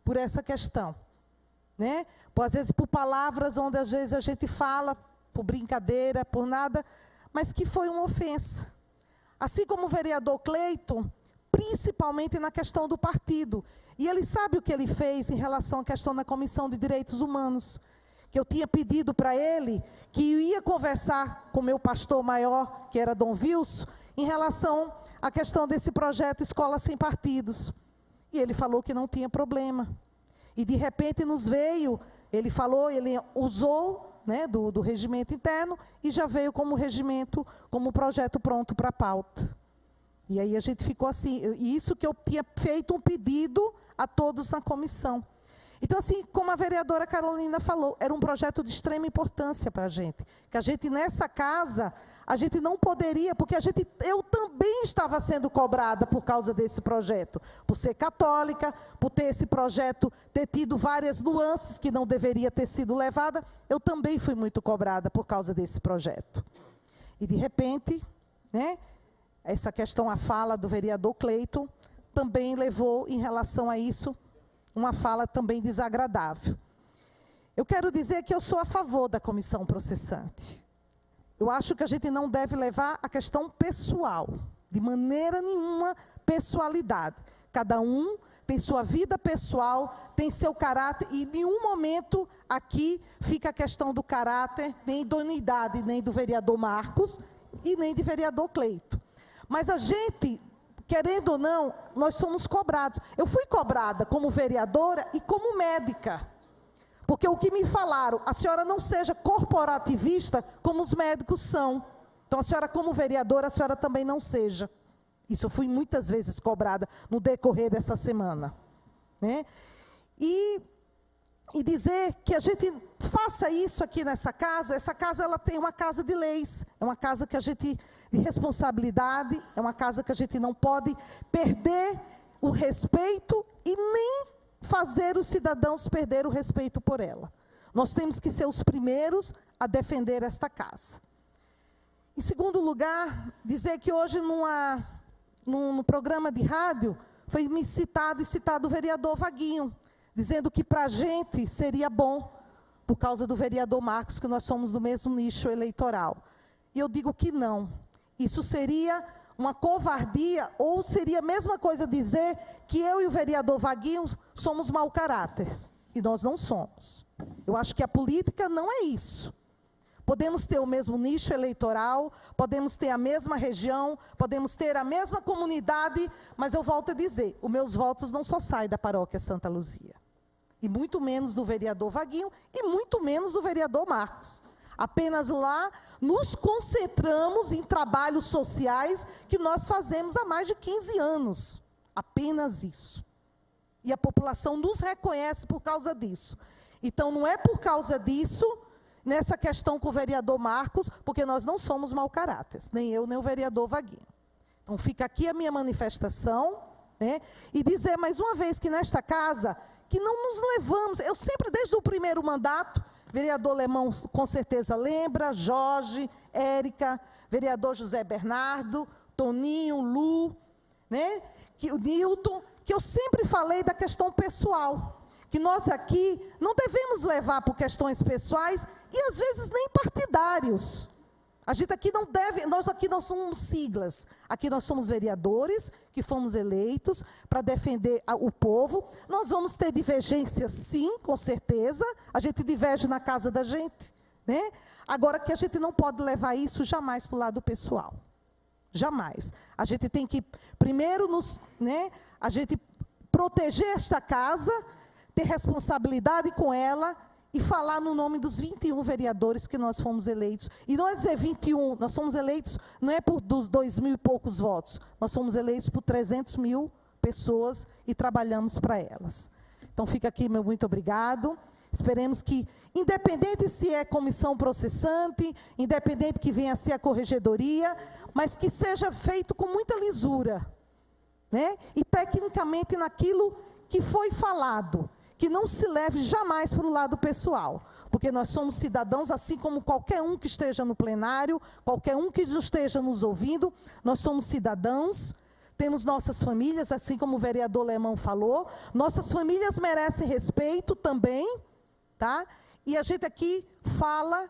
por essa questão. Né? Às vezes por palavras onde às vezes a gente fala, por brincadeira, por nada, mas que foi uma ofensa. Assim como o vereador Cleiton, principalmente na questão do partido. E ele sabe o que ele fez em relação à questão da Comissão de Direitos Humanos, que eu tinha pedido para ele, que ia conversar com o meu pastor maior, que era Dom Wilson, em relação à questão desse projeto Escola Sem Partidos. E ele falou que não tinha problema. E de repente nos veio, ele falou, ele usou, né, do regimento interno, e já veio como regimento, como projeto pronto para a pauta. E aí a gente ficou assim, e isso que eu tinha feito um pedido a todos na comissão. Então, assim, como a vereadora Carolina falou, era um projeto de extrema importância para a gente. Que a gente, nessa casa, a gente não poderia, porque eu também estava sendo cobrada por causa desse projeto. Por ser católica, por ter esse projeto, ter tido várias nuances que não deveria ter sido levada, eu também fui muito cobrada por causa desse projeto. E, de repente, né, essa questão, a fala do vereador Cleiton, também levou, em relação a isso, uma fala também desagradável. Eu quero dizer que eu sou a favor da comissão processante. Eu acho que a gente não deve levar a questão pessoal, de maneira nenhuma pessoalidade. Cada um tem sua vida pessoal, tem seu caráter, e em nenhum momento aqui fica a questão do caráter, nem idoneidade, nem do vereador Marcos e nem do vereador Cleiton. Mas a gente, querendo ou não, nós somos cobrados. Eu fui cobrada como vereadora e como médica. Porque o que me falaram, a senhora não seja corporativista como os médicos são. Então, a senhora, como vereadora, a senhora também não seja. Isso eu fui muitas vezes cobrada no decorrer dessa semana. Né? E dizer que a gente faça isso aqui nessa casa, essa casa ela tem uma casa de leis, é uma casa que a gente, de responsabilidade, é uma casa que a gente não pode perder o respeito e nem fazer os cidadãos perder o respeito por ela. Nós temos que ser os primeiros a defender esta casa. Em segundo lugar, dizer que hoje num programa de rádio foi me citado o vereador Vaguinho, dizendo que para a gente seria bom, por causa do vereador Marcos, que nós somos do mesmo nicho eleitoral. E eu digo que não. Isso seria uma covardia, ou seria a mesma coisa dizer que eu e o vereador Vaguinho somos mau caráter. E nós não somos. Eu acho que a política não é isso. Podemos ter o mesmo nicho eleitoral, podemos ter a mesma região, podemos ter a mesma comunidade, mas eu volto a dizer, os meus votos não só saem da paróquia Santa Luzia. E muito menos do vereador Vaguinho, e muito menos do vereador Marcos. Apenas lá nos concentramos em trabalhos sociais que nós fazemos há mais de 15 anos. Apenas isso. E a população nos reconhece por causa disso. Então, não é por causa disso, nessa questão com o vereador Marcos, porque nós não somos mau caráter, nem eu, nem o vereador Vaguinho. Então, fica aqui a minha manifestação, né, e dizer mais uma vez que nesta casa, que não nos levamos, eu sempre, desde o primeiro mandato, vereador Lemão com certeza lembra, Jorge, Érica, vereador José Bernardo, Toninho, Lu, né, o Nilton, que eu sempre falei da questão pessoal, que nós aqui não devemos levar por questões pessoais e às vezes nem partidários. A gente aqui não deve, nós aqui não somos siglas, aqui nós somos vereadores que fomos eleitos para defender o povo. Nós vamos ter divergências sim, com certeza, a gente diverge na casa da gente, né? Agora que a gente não pode levar isso jamais para o lado pessoal, jamais. A gente tem que primeiro a gente proteger esta casa, ter responsabilidade com ela e falar no nome dos 21 vereadores que nós fomos eleitos. E não é dizer 21, nós somos eleitos, não é por 2.000 e poucos votos, nós somos eleitos por 300 mil pessoas e trabalhamos para elas. Então, fica aqui meu muito obrigado. Esperemos que, independente se é comissão processante, independente que venha a ser a corregedoria, mas que seja feito com muita lisura, né? E tecnicamente naquilo que foi falado, que não se leve jamais para o lado pessoal, porque nós somos cidadãos, assim como qualquer um que esteja no plenário, qualquer um que esteja nos ouvindo, nós somos cidadãos, temos nossas famílias, assim como o vereador Lemão falou, nossas famílias merecem respeito também, tá? E a gente aqui fala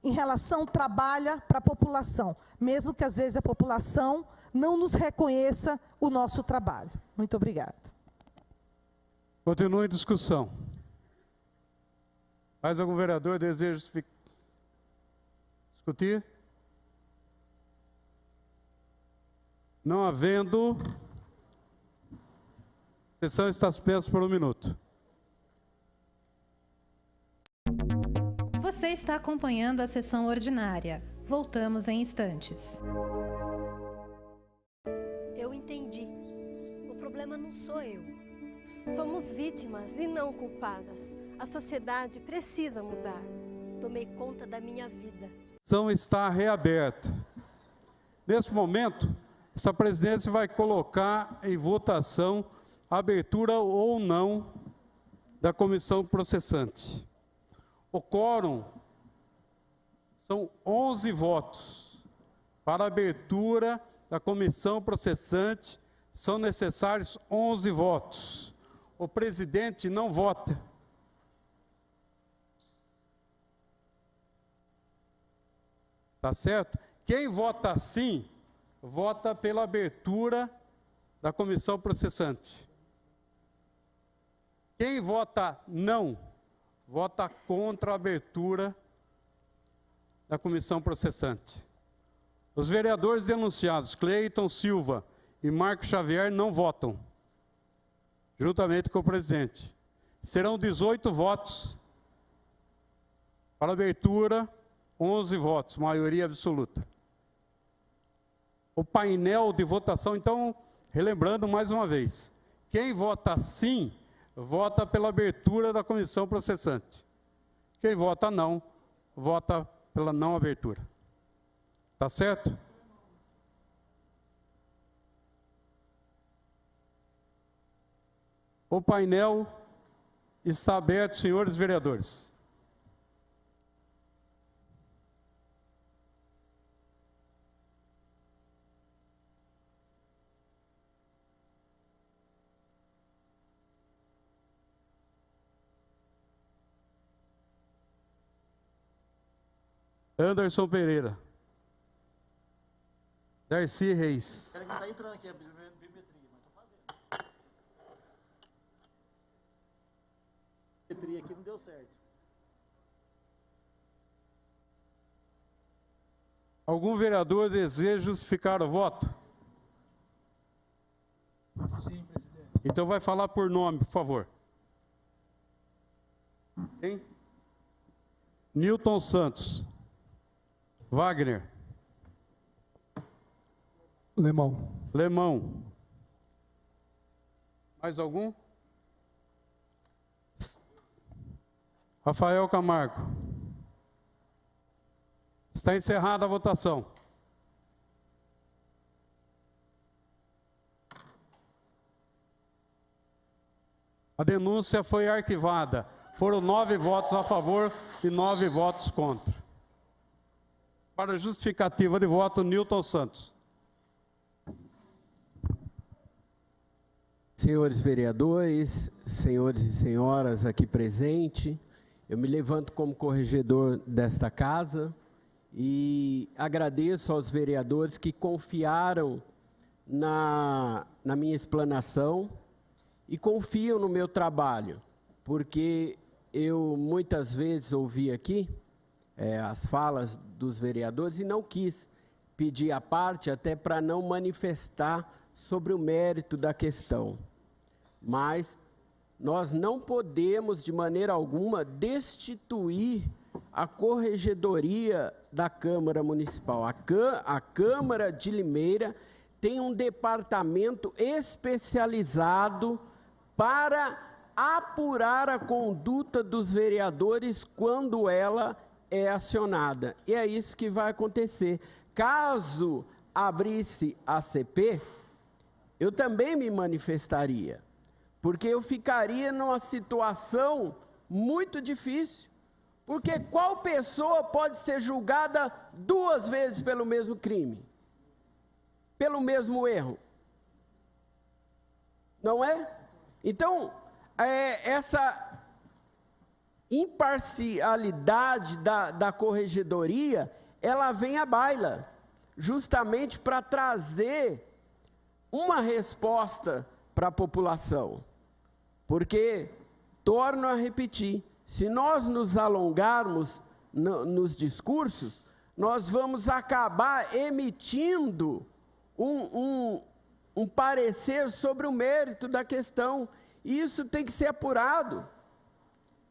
em relação, trabalha para a população, mesmo que às vezes a população não nos reconheça o nosso trabalho. Muito obrigada. Continua em discussão. Mais algum vereador deseja discutir? Não havendo, a sessão está suspensa por 1 minuto. Você está acompanhando a sessão ordinária. Voltamos em instantes. Eu entendi. O problema não sou eu. Somos vítimas e não culpadas. A sociedade precisa mudar. Tomei conta da minha vida. A sessão está reaberta. Nesse momento, essa presidência vai colocar em votação a abertura ou não da comissão processante. O quórum são 11 votos. Para a abertura da comissão processante, são necessários 11 votos. O presidente não vota. Tá certo? Quem vota sim, vota pela abertura da comissão processante. Quem vota não, vota contra a abertura da comissão processante. Os vereadores denunciados, Cleiton Silva e Marco Xavier, não votam, juntamente com o presidente. Serão 18 votos para abertura, 11 votos, maioria absoluta. O painel de votação, então, relembrando mais uma vez, quem vota sim, vota pela abertura da comissão processante. Quem vota não, vota pela não abertura. Tá certo? O painel está aberto, senhores vereadores. Anderson Pereira. Darcy Reis. Peraí que não está entrando aqui a bibliometria, mas estou fazendo. A bibliometria aqui não deu certo. Algum vereador deseja justificar o voto? Sim, presidente. Então vai falar por nome, por favor. Quem? Newton Santos. Wagner. Lemão. Lemão. Mais algum? Rafael Camargo. Está encerrada a votação. A denúncia foi arquivada. Foram 9 votos a favor e 9 votos contra. Para justificativa de voto, Newton Santos. Senhores vereadores, senhores e senhoras aqui presentes, eu me levanto como corregedor desta casa e agradeço aos vereadores que confiaram na minha explanação e confiam no meu trabalho, porque eu muitas vezes ouvi aqui as falas dos vereadores e não quis pedir a parte até para não manifestar sobre o mérito da questão. Mas nós não podemos, de maneira alguma, destituir a corregedoria da Câmara Municipal. A Câmara de Limeira tem um departamento especializado para apurar a conduta dos vereadores quando ela é acionada. E é isso que vai acontecer. Caso abrisse a CP, eu também me manifestaria, porque eu ficaria numa situação muito difícil. Porque qual pessoa pode ser julgada 2 vezes pelo mesmo crime? Pelo mesmo erro? Não é? Então, essa imparcialidade da corregedoria, ela vem à baila, justamente para trazer uma resposta para a população. Porque, torno a repetir, se nós nos alongarmos nos discursos, nós vamos acabar emitindo um parecer sobre o mérito da questão. E isso tem que ser apurado.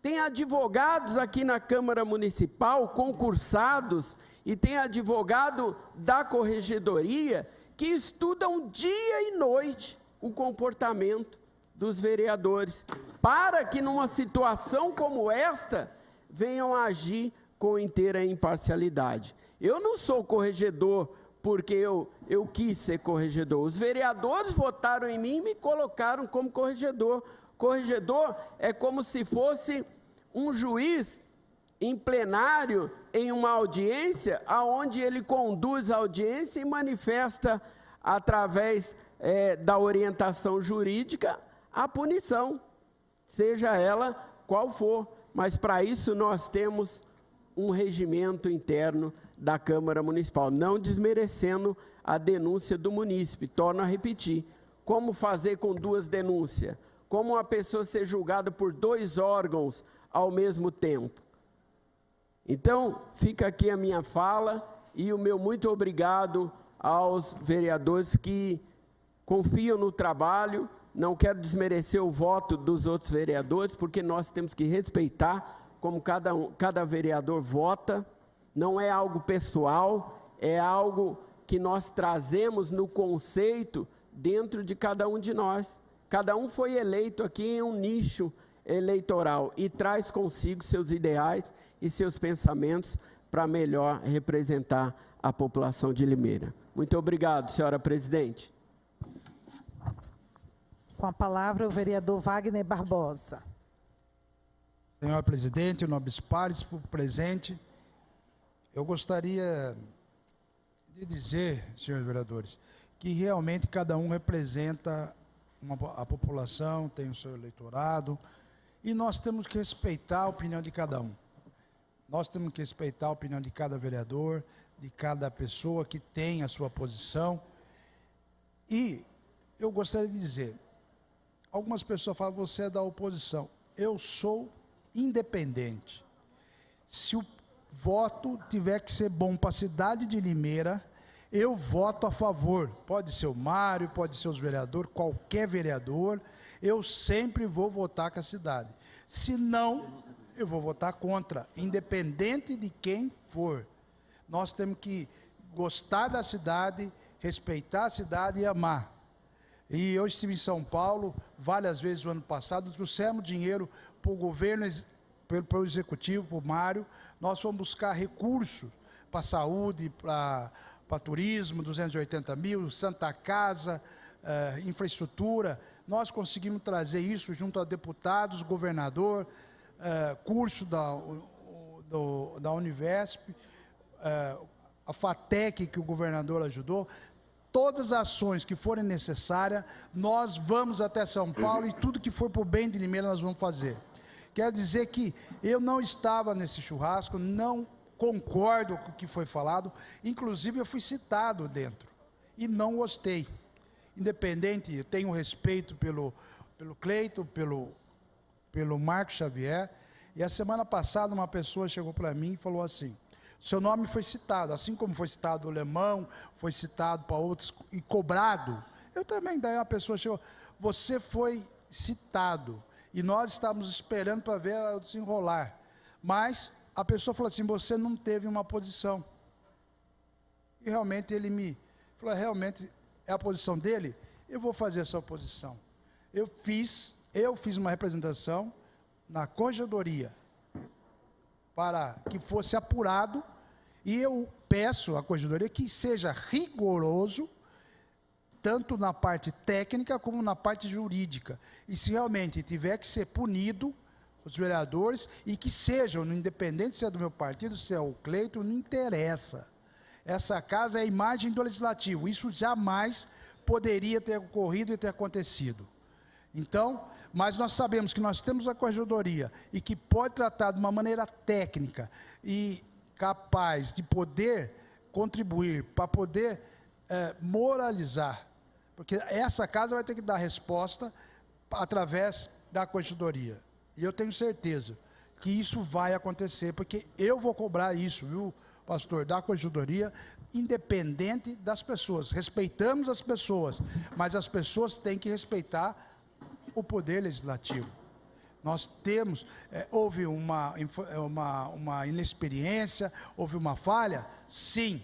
Tem advogados aqui na Câmara Municipal, concursados, e tem advogado da corregedoria que estudam dia e noite o comportamento dos vereadores, para que numa situação como esta, venham agir com inteira imparcialidade. Eu não sou corregedor porque eu quis ser corregedor. Os vereadores votaram em mim e me colocaram como corregedor. Corregedor é como se fosse um juiz em plenário, em uma audiência, aonde ele conduz a audiência e manifesta, através da orientação jurídica, a punição, seja ela qual for. Mas para isso nós temos um regimento interno da Câmara Municipal, não desmerecendo a denúncia do munícipe. Torno a repetir, como fazer com 2 denúncias? Como uma pessoa ser julgada por 2 órgãos ao mesmo tempo? Então, fica aqui a minha fala e o meu muito obrigado aos vereadores que confiam no trabalho. Não quero desmerecer o voto dos outros vereadores, porque nós temos que respeitar como cada vereador vota. Não é algo pessoal, é algo que nós trazemos no conceito dentro de cada um de nós. Cada um foi eleito aqui em um nicho eleitoral e traz consigo seus ideais e seus pensamentos para melhor representar a população de Limeira. Muito obrigado, senhora presidente. Com a palavra, o vereador Wagner Barbosa. Senhor presidente, nobres pares, presente, eu gostaria de dizer, senhores vereadores, que realmente cada um representa a população, tem o seu eleitorado, e nós temos que respeitar a opinião de cada um. Nós temos que respeitar a opinião de cada vereador, de cada pessoa que tem a sua posição. E eu gostaria de dizer, algumas pessoas falam, você é da oposição. Eu sou independente. Se o voto tiver que ser bom para a cidade de Limeira, eu voto a favor. Pode ser o Mário, pode ser os vereadores, qualquer vereador, eu sempre vou votar com a cidade. Se não, eu vou votar contra, independente de quem for. Nós temos que gostar da cidade, respeitar a cidade e amar. E eu estive em São Paulo várias vezes no ano passado, trouxemos dinheiro para o governo, para o executivo, para o Mário. Nós fomos buscar recursos para a saúde, para turismo, 280 mil, Santa Casa, infraestrutura. Nós conseguimos trazer isso junto a deputados, governador, curso da Univesp, a FATEC que o governador ajudou. Todas as ações que forem necessárias, nós vamos até São Paulo e tudo que for para o bem de Limeira nós vamos fazer. Quero dizer que eu não estava nesse churrasco, não concordo com o que foi falado, inclusive eu fui citado dentro e não gostei. Independente, eu tenho respeito pelo Cleiton, pelo Marcos Xavier, e a semana passada uma pessoa chegou para mim e falou assim, seu nome foi citado, assim como foi citado o Alemão, foi citado para outros e cobrado, eu também, daí uma pessoa chegou, você foi citado, e nós estávamos esperando para ver o desenrolar, mas a pessoa falou assim, você não teve uma posição, e realmente ele me falou, realmente é a posição dele, eu vou fazer essa oposição. Eu fiz uma representação na corregedoria para que fosse apurado e eu peço à corregedoria que seja rigoroso tanto na parte técnica como na parte jurídica. E se realmente tiver que ser punido os vereadores e que sejam, independente se é do meu partido, se é o Cleiton, não interessa. Essa casa é a imagem do legislativo. Isso jamais poderia ter ocorrido e ter acontecido. Então, mas nós sabemos que nós temos a corregedoria e que pode tratar de uma maneira técnica e capaz de poder contribuir para poder moralizar, porque essa casa vai ter que dar resposta através da corregedoria. E eu tenho certeza que isso vai acontecer, porque eu vou cobrar isso, viu, pastor, da corregedoria, independente das pessoas. Respeitamos as pessoas, mas as pessoas têm que respeitar o poder legislativo. Nós temos, houve uma inexperiência, houve uma falha? Sim.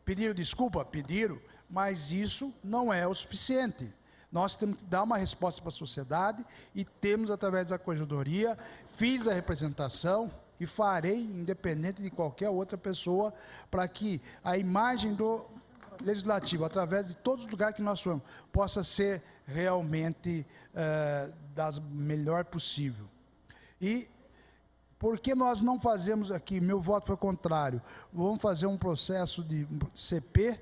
Pediram desculpa? Pediram, mas isso não é o suficiente. Nós temos que dar uma resposta para a sociedade e temos, através da corregedoria, fiz a representação e farei, independente de qualquer outra pessoa, para que a imagem do legislativo, através de todos os lugares que nós somos, possa ser realmente das melhor possível. E por que nós não fazemos aqui, meu voto foi contrário, vamos fazer um processo de CP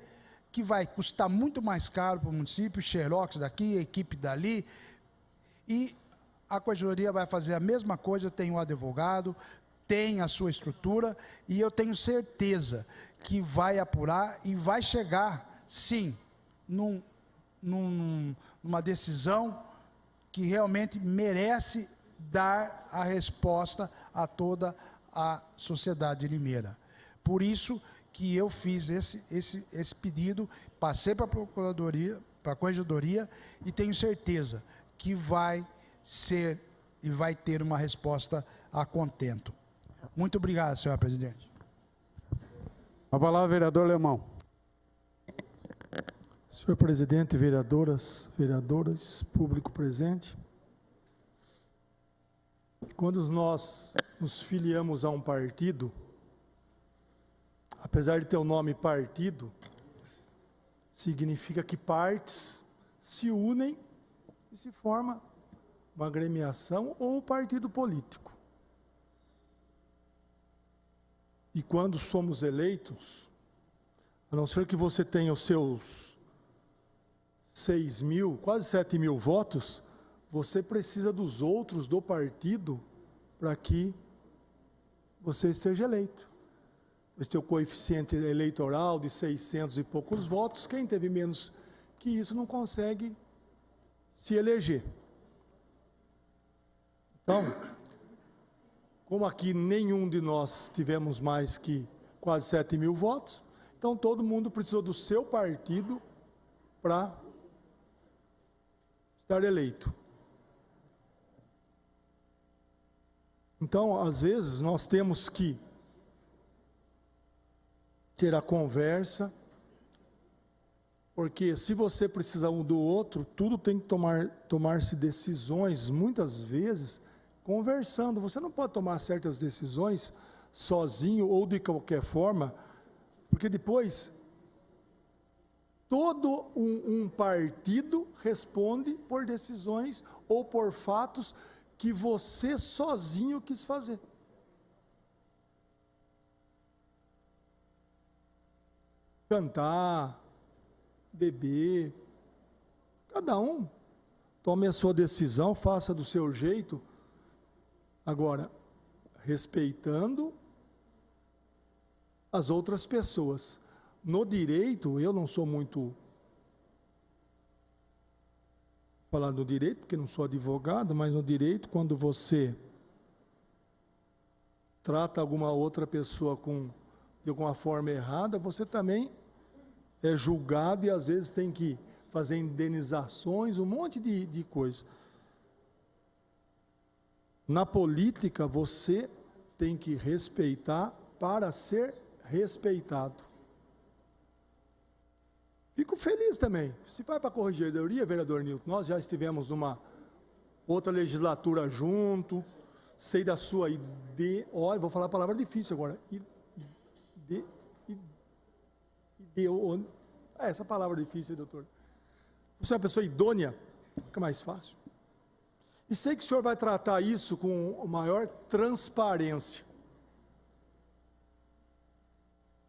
que vai custar muito mais caro para o município, xerox daqui, equipe dali, e a corregedoria vai fazer a mesma coisa, tem um advogado, tem a sua estrutura, e eu tenho certeza que vai apurar e vai chegar, sim, numa decisão que realmente merece dar a resposta a toda a sociedade de Limeira. Por isso que eu fiz esse pedido, passei para a Procuradoria, para a Corregedoria, e tenho certeza que vai ser e vai ter uma resposta a contento. Muito obrigado, senhor presidente. A palavra, vereador Alemão. Senhor presidente, vereadoras, vereadores, público presente, quando nós nos filiamos a um partido, apesar de ter o nome partido, significa que partes se unem e se forma uma agremiação ou um partido político. E quando somos eleitos, a não ser que você tenha os seus 6.000, quase 7.000 votos, você precisa dos outros do partido para que você seja eleito. Pois tem o coeficiente eleitoral de 600 e poucos votos, quem teve menos que isso não consegue se eleger. Então, como aqui nenhum de nós tivemos mais que quase 7.000 votos, então todo mundo precisou do seu partido para estar eleito. Então, às vezes, nós temos que ter a conversa, porque se você precisa um do outro, tudo tem que tomar-se decisões, muitas vezes, conversando. Você não pode tomar certas decisões sozinho ou de qualquer forma, porque depois todo um partido responde por decisões ou por fatos que você sozinho quis fazer. Cantar, beber, cada um tome a sua decisão, faça do seu jeito, agora, respeitando as outras pessoas. No direito, eu não sou muito falar do direito, porque não sou advogado, mas no direito, quando você trata alguma outra pessoa de alguma forma errada, você também é julgado e às vezes tem que fazer indenizações, um monte de coisa. Na política, você tem que respeitar para ser respeitado. Fico feliz também. Se vai para a corregedoria, vereador Nilton, nós já estivemos numa outra legislatura junto, sei da sua ideia, olha, vou falar a palavra difícil agora, essa palavra difícil, doutor. Você é uma pessoa idônea, fica mais fácil. E sei que o senhor vai tratar isso com maior transparência.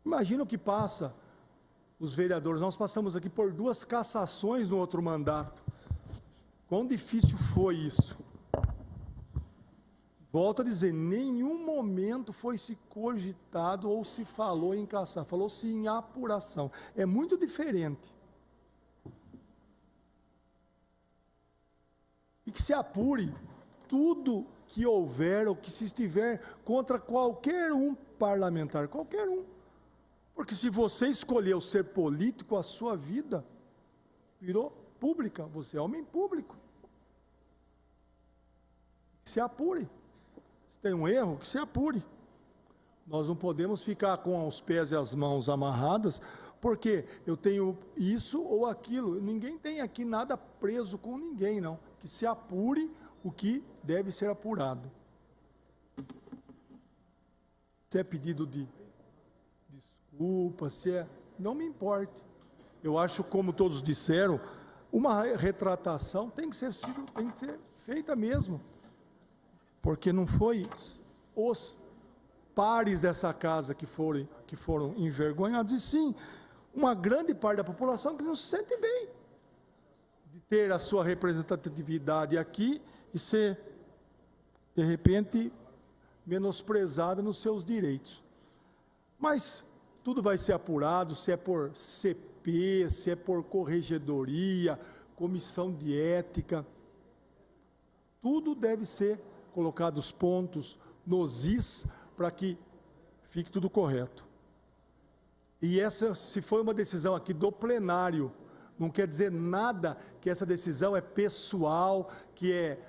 Imagina o que passa os vereadores. Nós passamos aqui por 2 cassações no outro mandato. Quão difícil foi isso? Volto a dizer, nenhum momento foi se cogitado ou se falou em cassar, falou-se em apuração. É muito diferente. E que se apure tudo que houver ou que se estiver contra qualquer um parlamentar, qualquer um. Porque se você escolheu ser político, a sua vida virou pública, você é homem público. Que se apure. Se tem um erro, que se apure. Nós não podemos ficar com os pés e as mãos amarradas, porque eu tenho isso ou aquilo. Ninguém tem aqui nada preso com ninguém, não. Que se apure o que deve ser apurado. Se é pedido de desculpa, se é... Não me importa. Eu acho, como todos disseram, uma retratação tem que ser feita mesmo. Porque não foi os pares dessa casa que foram envergonhados, e sim, uma grande parte da população que não se sente bem de ter a sua representatividade aqui e ser, de repente, menosprezada nos seus direitos. Mas tudo vai ser apurado, se é por CP, se é por corregedoria, comissão de ética, tudo deve ser colocado os pontos nos is para que fique tudo correto. E essa, se foi uma decisão aqui do plenário, não quer dizer nada que essa decisão é pessoal, que é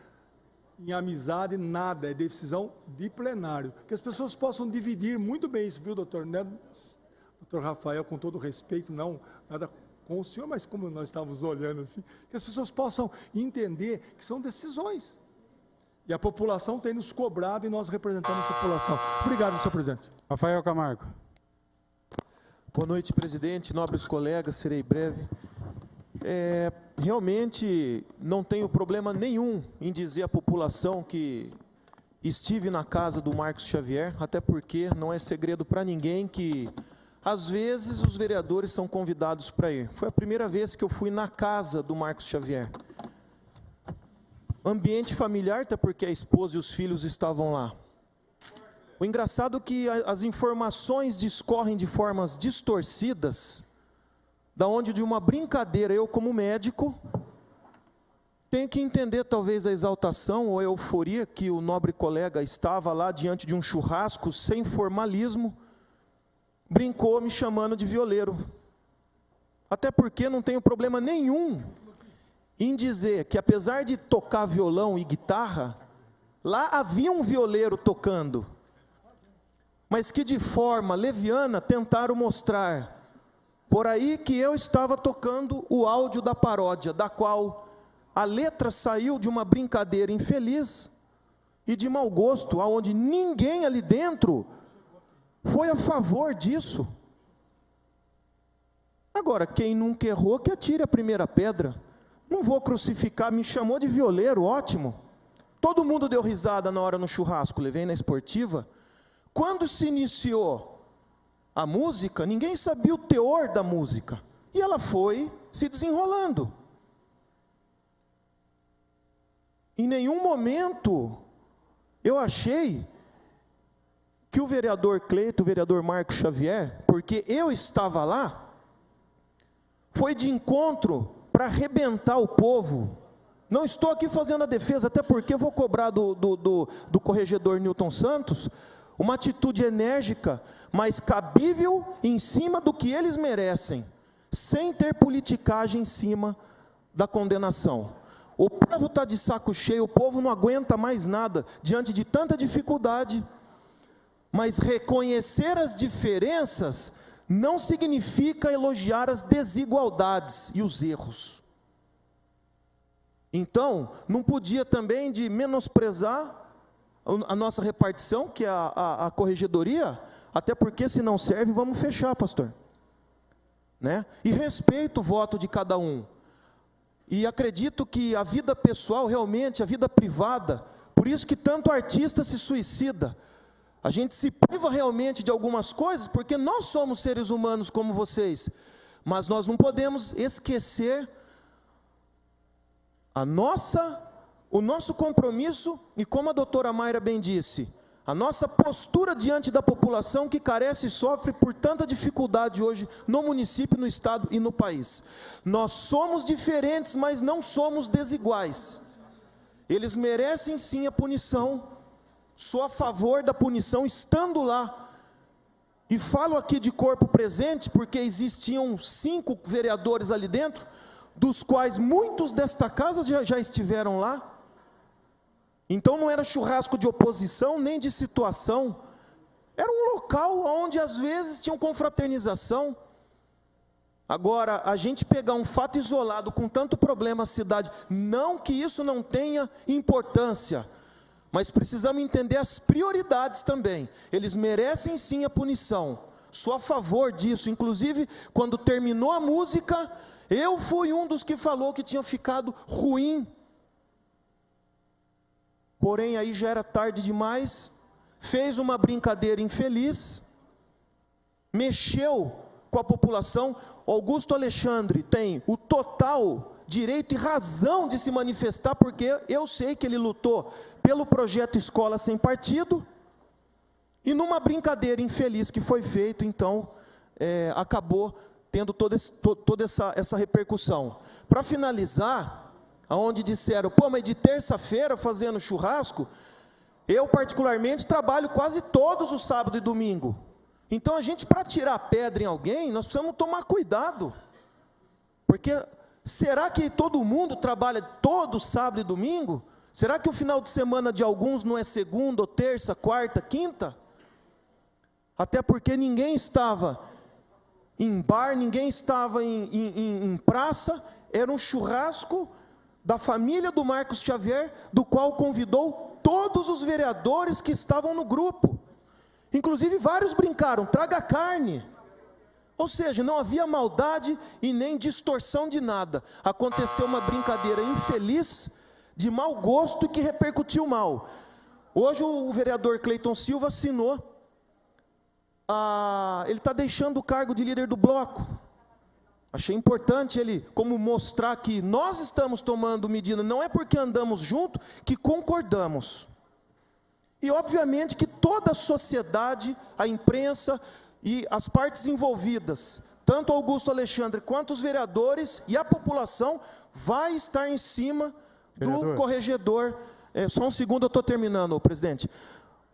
em amizade, nada, é decisão de plenário. Que as pessoas possam dividir muito bem isso, viu, doutor? Né? Doutor Rafael, com todo respeito, não, nada com o senhor, mas como nós estávamos olhando assim, que as pessoas possam entender que são decisões. E a população tem nos cobrado e nós representamos essa população. Obrigado, senhor presidente. Rafael Camargo. Boa noite, presidente, nobres colegas, serei breve. Realmente não tenho problema nenhum em dizer à população que estive na casa do Marcos Xavier, até porque não é segredo para ninguém que, às vezes, os vereadores são convidados para ir. Foi a primeira vez que eu fui na casa do Marcos Xavier. Ambiente familiar, até porque a esposa e os filhos estavam lá. O engraçado é que as informações discorrem de formas distorcidas, da onde de uma brincadeira, eu como médico, tenho que entender talvez a exaltação ou a euforia que o nobre colega estava lá diante de um churrasco, sem formalismo, brincou me chamando de violeiro. Até porque não tenho problema nenhum em dizer que, apesar de tocar violão e guitarra, lá havia um violeiro tocando, mas que de forma leviana tentaram mostrar por aí que eu estava tocando o áudio da paródia, da qual a letra saiu de uma brincadeira infeliz e de mau gosto, aonde ninguém ali dentro foi a favor disso. Agora, quem nunca errou, que atire a primeira pedra. Não vou crucificar, me chamou de violeiro, ótimo. Todo mundo deu risada na hora no churrasco, levei na esportiva. Quando se iniciou a música, ninguém sabia o teor da música. E ela foi se desenrolando. Em nenhum momento eu achei que o vereador Cleito, o vereador Marcos Xavier, porque eu estava lá, foi de encontro para arrebentar o povo. Não estou aqui fazendo a defesa, até porque eu vou cobrar do corregedor Newton Santos uma atitude enérgica, mas cabível em cima do que eles merecem, sem ter politicagem em cima da condenação. O povo está de saco cheio, o povo não aguenta mais nada diante de tanta dificuldade, mas reconhecer as diferenças não significa elogiar as desigualdades e os erros. Então, não podia também de menosprezar a nossa repartição, que é a corregedoria, até porque se não serve, vamos fechar, pastor. Né? E respeito o voto de cada um. E acredito que a vida pessoal, realmente, a vida privada, por isso que tanto artista se suicida. A gente se priva realmente de algumas coisas, porque nós somos seres humanos como vocês. Mas nós não podemos esquecer o nosso compromisso, e como a doutora Mayra bem disse, a nossa postura diante da população que carece e sofre por tanta dificuldade hoje no município, no estado e no país. Nós somos diferentes, mas não somos desiguais. Eles merecem sim a punição, sou a favor da punição estando lá. E falo aqui de corpo presente, porque existiam 5 vereadores ali dentro, dos quais muitos desta casa já estiveram lá. Então não era churrasco de oposição, nem de situação. Era um local onde às vezes tinham confraternização. Agora, a gente pegar um fato isolado com tanto problema na cidade, não que isso não tenha importância, mas precisamos entender as prioridades também. Eles merecem sim a punição. Sou a favor disso. Inclusive, quando terminou a música, eu fui um dos que falou que tinha ficado ruim. Porém, aí já era tarde demais, fez uma brincadeira infeliz, mexeu com a população. Augusto Alexandre tem o total direito e razão de se manifestar, porque eu sei que ele lutou pelo projeto Escola Sem Partido, e numa brincadeira infeliz que foi feita, então, acabou tendo toda essa repercussão. Para finalizar, aonde disseram, pô, mas de terça-feira fazendo churrasco, eu particularmente trabalho quase todos os sábados e domingo. Então a gente, para tirar pedra em alguém, nós precisamos tomar cuidado. Porque será que todo mundo trabalha todo sábado e domingo? Será que o final de semana de alguns não é segunda, ou terça, quarta, quinta? Até porque ninguém estava em bar, ninguém estava em praça, era um churrasco da família do Marcos Xavier, do qual convidou todos os vereadores que estavam no grupo. Inclusive vários brincaram, traga carne. Ou seja, não havia maldade e nem distorção de nada. Aconteceu uma brincadeira infeliz, de mau gosto, que repercutiu mal. Hoje o vereador Cleiton Silva assinou, ele está deixando o cargo de líder do bloco. Achei importante ele, como mostrar que nós estamos tomando medida, não é porque andamos junto que concordamos. E, obviamente, que toda a sociedade, a imprensa e as partes envolvidas, tanto Augusto Alexandre quanto os vereadores e a população, vai estar em cima do corregedor. Só um segundo, eu estou terminando, presidente.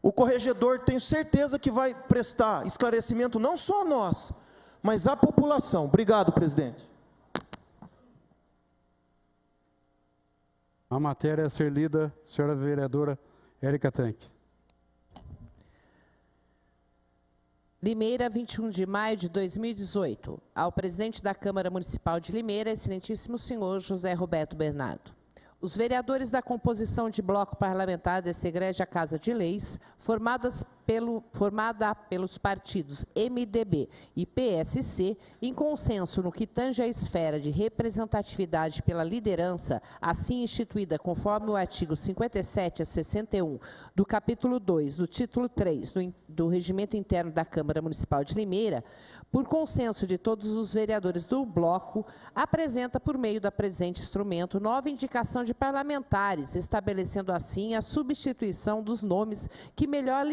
O corregedor, tenho certeza que vai prestar esclarecimento não só a nós, mas à população. Obrigado, presidente. A matéria a ser lida, senhora vereadora Érica Tanque. Limeira, 21 de maio de 2018. Ao presidente da Câmara Municipal de Limeira, excelentíssimo senhor José Roberto Bernardo. Os vereadores da composição de bloco parlamentar dessa Egrégia Casa de Leis, formada pelos partidos MDB e PSC, em consenso no que tange à esfera de representatividade pela liderança, assim instituída conforme o artigo 57 a 61 do capítulo 2 do título 3 do Regimento Interno da Câmara Municipal de Limeira, por consenso de todos os vereadores do bloco, apresenta por meio da presente instrumento nova indicação de parlamentares, estabelecendo assim a substituição dos nomes que melhor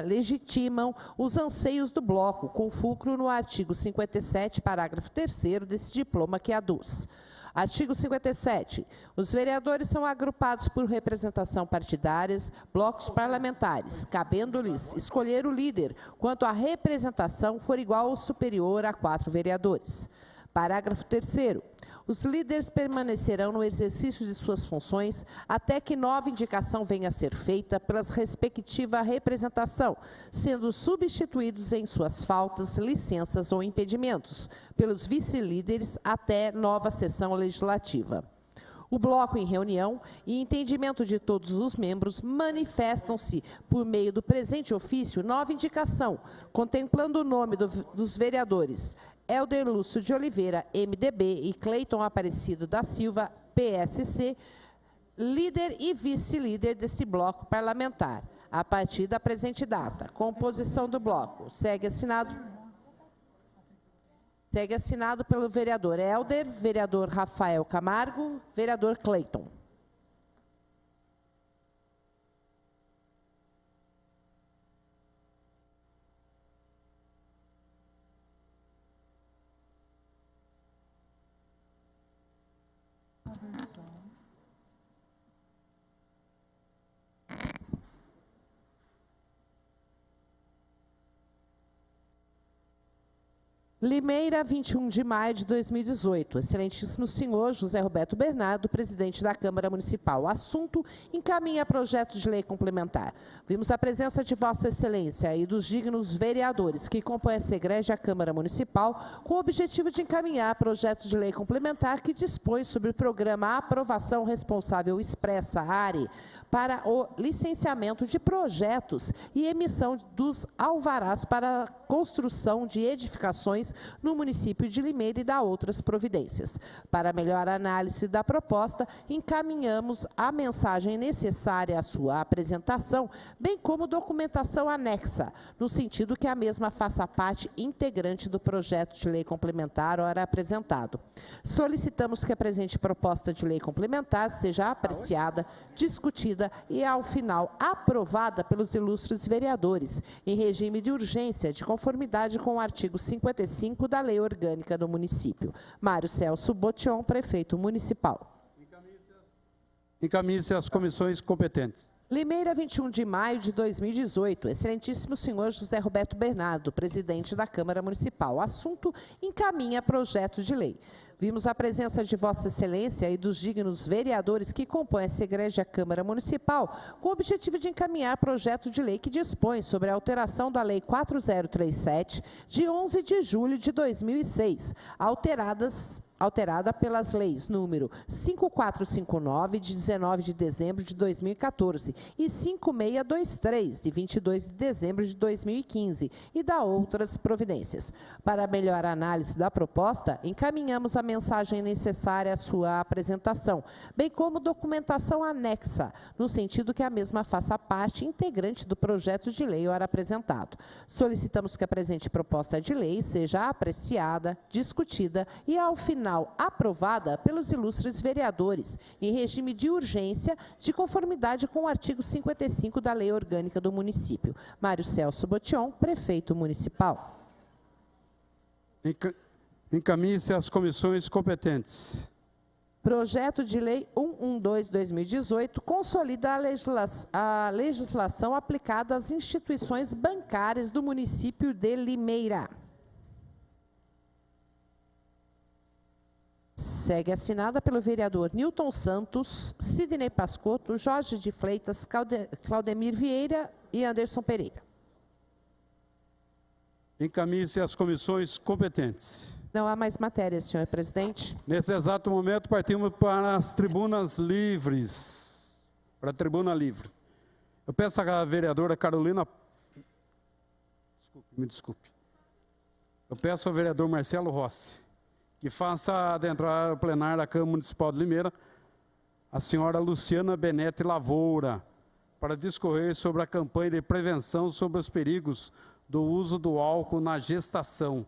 legitimam os anseios do bloco, com fulcro no artigo 57, parágrafo 3º desse diploma que aduz. Artigo 57. Os vereadores são agrupados por representação partidárias, blocos parlamentares, cabendo-lhes escolher o líder, quanto a representação for igual ou superior a 4 vereadores. Parágrafo 3º. Os líderes permanecerão no exercício de suas funções até que nova indicação venha a ser feita pela respectiva representação, sendo substituídos em suas faltas, licenças ou impedimentos pelos vice-líderes até nova sessão legislativa. O bloco, em reunião e entendimento de todos os membros, manifestam-se, por meio do presente ofício, nova indicação, contemplando o nome dos vereadores Helder Lúcio de Oliveira, MDB, e Cleiton Aparecido da Silva, PSC, líder e vice-líder desse bloco parlamentar, a partir da presente data. Composição do bloco. Segue assinado pelo vereador Helder, vereador Rafael Camargo, vereador Cleiton. Limeira, 21 de maio de 2018. Excelentíssimo senhor José Roberto Bernardo, presidente da Câmara Municipal. O assunto encaminha projeto de lei complementar. Vimos a presença de Vossa Excelência e dos dignos vereadores que compõem essa egrégia Câmara Municipal com o objetivo de encaminhar projeto de lei complementar que dispõe sobre o programa Aprovação Responsável Expressa, ARE, para o licenciamento de projetos e emissão dos alvarás para a construção de edificações no município de Limeira e da outras providências. Para melhor análise da proposta, encaminhamos a mensagem necessária à sua apresentação, bem como documentação anexa, no sentido que a mesma faça parte integrante do projeto de lei complementar ora apresentado. Solicitamos que a presente proposta de lei complementar seja apreciada, discutida e, ao final, aprovada pelos ilustres vereadores, em regime de urgência, de conformidade com o artigo 55 da Lei Orgânica do Município. Mário Celso Botion, prefeito municipal. Encaminhe-se às comissões competentes. Limeira, 21 de maio de 2018. Excelentíssimo senhor José Roberto Bernardo, presidente da Câmara Municipal. O assunto encaminha projeto de lei. Vimos a presença de Vossa Excelência e dos dignos vereadores que compõem essa egrégia Câmara Municipal com o objetivo de encaminhar projeto de lei que dispõe sobre a alteração da Lei 4037, de 11 de julho de 2006, alterada pelas leis número 5459, de 19 de dezembro de 2014, e 5623, de 22 de dezembro de 2015, e da outras providências. Para melhor análise da proposta, encaminhamos a mensagem necessária à sua apresentação, bem como documentação anexa, no sentido que a mesma faça parte integrante do projeto de lei ora apresentado. Solicitamos que a presente proposta de lei seja apreciada, discutida e, ao final, constitucional aprovada pelos ilustres vereadores, em regime de urgência, de conformidade com o artigo 55 da Lei Orgânica do Município. Mário Celso Botion, prefeito municipal. Encaminhe-se às comissões competentes. Projeto de Lei 112/2018 consolida a legislação aplicada às instituições bancárias do município de Limeira. Segue assinada pelo vereador Nilton Santos, Sidney Pascotto, Jorge de Freitas, Claudemir Vieira e Anderson Pereira. Encaminhe-se às comissões competentes. Não há mais matéria, senhor presidente. Nesse exato momento, partimos para as tribunas livres. Para a tribuna livre. Eu peço à vereadora Carolina... Me desculpe. Eu peço ao vereador Marcelo Rossi que faça adentrar o plenário da Câmara Municipal de Limeira a senhora Luciana Benete Lavoura para discorrer sobre a campanha de prevenção sobre os perigos do uso do álcool na gestação.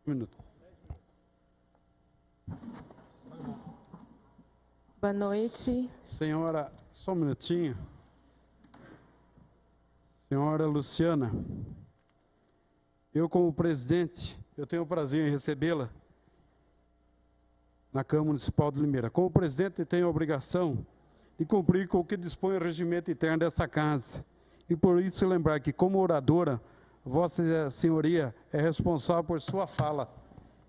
Um minuto. Boa noite. Senhora, só um minutinho. Senhora Luciana, eu como presidente, eu tenho o prazer em recebê-la na Câmara Municipal de Limeira. Como presidente, tenho a obrigação de cumprir com o que dispõe o regimento interno dessa casa. E por isso lembrar que, como oradora, Vossa Senhoria é responsável por sua fala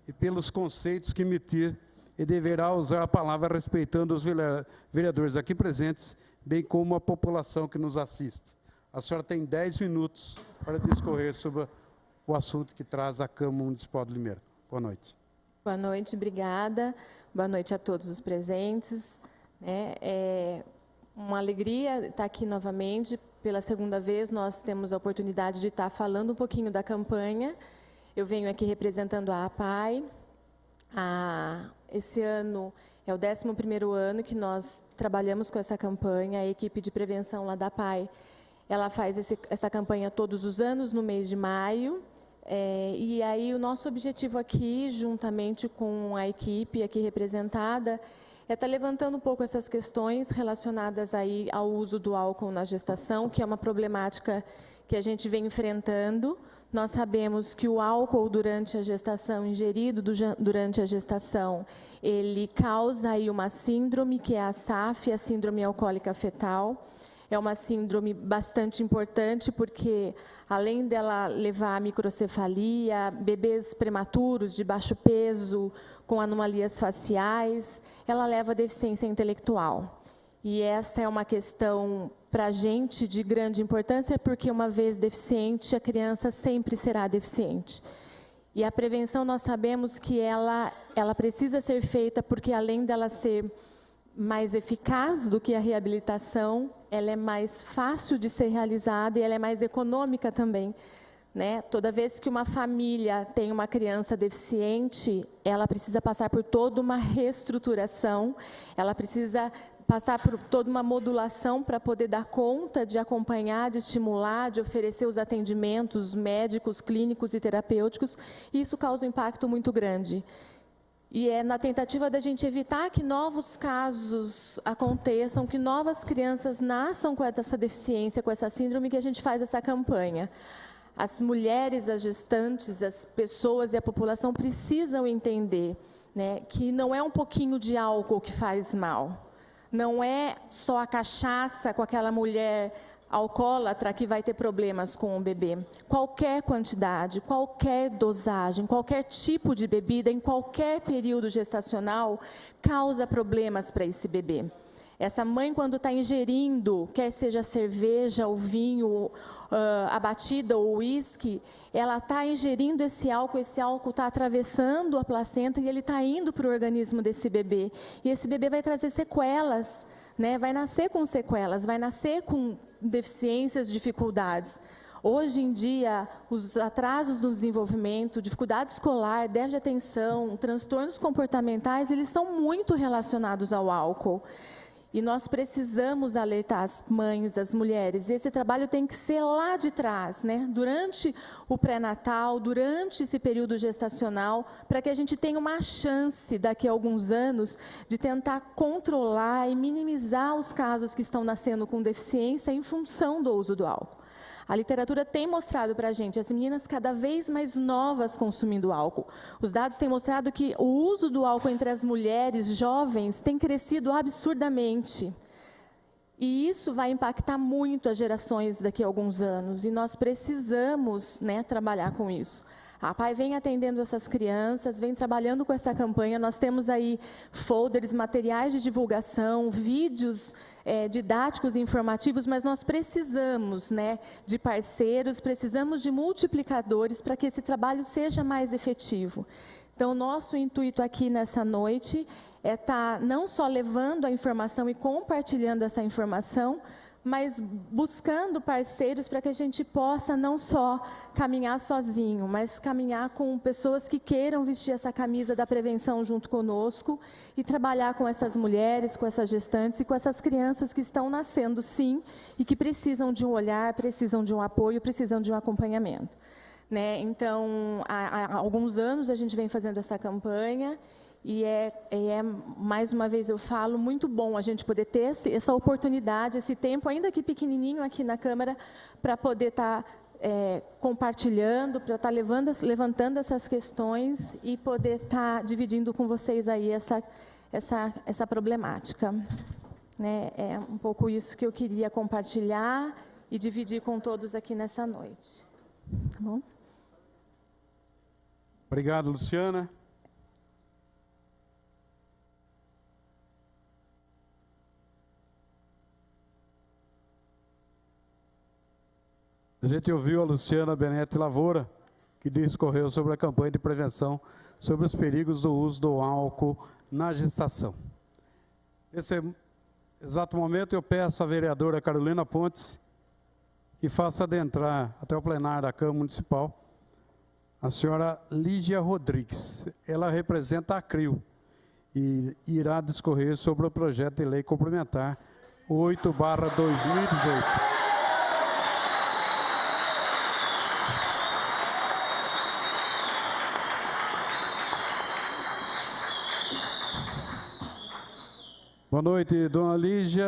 e pelos conceitos que emitir e deverá usar a palavra respeitando os vereadores aqui presentes, bem como a população que nos assiste. A senhora tem 10 minutos para discorrer sobre o assunto que traz a Câmara Municipal de Limeira. Boa noite. Boa noite, obrigada. Boa noite a todos os presentes. É uma alegria estar aqui novamente. Pela segunda vez, nós temos a oportunidade de estar falando um pouquinho da campanha. Eu venho aqui representando a APAI. Esse ano é o 11º ano que nós trabalhamos com essa campanha. A equipe de prevenção lá da APAI, ela faz essa campanha todos os anos, no mês de maio. E aí o nosso objetivo aqui, juntamente com a equipe aqui representada, é estar levantando um pouco essas questões relacionadas aí ao uso do álcool na gestação, que é uma problemática que a gente vem enfrentando. Nós sabemos que o álcool durante a gestação, ingerido durante a gestação, ele causa aí uma síndrome, que é a SAF, a síndrome alcoólica fetal. É uma síndrome bastante importante, porque além dela levar a microcefalia, bebês prematuros de baixo peso, com anomalias faciais, ela leva a deficiência intelectual. E essa é uma questão, para a gente, de grande importância, porque uma vez deficiente, a criança sempre será deficiente. E a prevenção, nós sabemos que ela precisa ser feita, porque além dela ser mais eficaz do que a reabilitação, ela é mais fácil de ser realizada e ela é mais econômica também. Toda vez que uma família tem uma criança deficiente, ela precisa passar por toda uma reestruturação, ela precisa passar por toda uma modulação para poder dar conta de acompanhar, de estimular, de oferecer os atendimentos médicos, clínicos e terapêuticos, e isso causa um impacto muito grande. E é na tentativa da gente evitar que novos casos aconteçam, que novas crianças nasçam com essa deficiência, com essa síndrome, que a gente faz essa campanha. As mulheres, as gestantes, as pessoas e a população precisam entender, que não é um pouquinho de álcool que faz mal. Não é só a cachaça com aquela mulher alcoólatra que vai ter problemas com o bebê. Qualquer quantidade, qualquer dosagem, qualquer tipo de bebida, em qualquer período gestacional, causa problemas para esse bebê. Essa mãe, quando está ingerindo, quer seja cerveja, ou vinho, a batida ou uísque, ela está ingerindo esse álcool está atravessando a placenta e ele está indo para o organismo desse bebê. E esse bebê vai trazer sequelas, vai nascer com sequelas, vai nascer com deficiências, dificuldades. Hoje em dia, os atrasos no desenvolvimento, dificuldade escolar, déficit de atenção, transtornos comportamentais, eles são muito relacionados ao álcool. E nós precisamos alertar as mães, as mulheres. E esse trabalho tem que ser lá de trás, né? Durante o pré-natal, durante esse período gestacional, para que a gente tenha uma chance, daqui a alguns anos, de tentar controlar e minimizar os casos que estão nascendo com deficiência em função do uso do álcool. A literatura tem mostrado para a gente as meninas cada vez mais novas consumindo álcool. Os dados têm mostrado que o uso do álcool entre as mulheres jovens tem crescido absurdamente. E isso vai impactar muito as gerações daqui a alguns anos. E nós precisamos, né, trabalhar com isso. A PAI vem atendendo essas crianças, vem trabalhando com essa campanha. Nós temos aí folders, materiais de divulgação, vídeos didáticos e informativos, mas nós precisamos, né, de parceiros, precisamos de multiplicadores para que esse trabalho seja mais efetivo. Então, nosso intuito aqui nessa noite é estar não só levando a informação e compartilhando essa informação, mas buscando parceiros para que a gente possa não só caminhar sozinho, mas caminhar com pessoas que queiram vestir essa camisa da prevenção junto conosco e trabalhar com essas mulheres, com essas gestantes e com essas crianças que estão nascendo, sim, e que precisam de um olhar, precisam de um apoio, precisam de um acompanhamento. Né? Então, há alguns anos a gente vem fazendo essa campanha. E mais uma vez eu falo, muito bom a gente poder ter essa oportunidade, esse tempo, ainda que pequenininho aqui na Câmara, para poder estar compartilhando, para estar levantando essas questões e poder estar dividindo com vocês aí essa problemática. Né? É um pouco isso que eu queria compartilhar e dividir com todos aqui nessa noite. Tá bom? Obrigado, Luciana. A gente ouviu a Luciana Benete Lavoura, que discorreu sobre a campanha de prevenção sobre os perigos do uso do álcool na gestação. Nesse exato momento, eu peço à vereadora Carolina Pontes que faça adentrar até o plenário da Câmara Municipal a senhora Lígia Rodrigues. Ela representa a CRIO e irá discorrer sobre o projeto de lei complementar 8/2018. Boa noite, dona Lígia.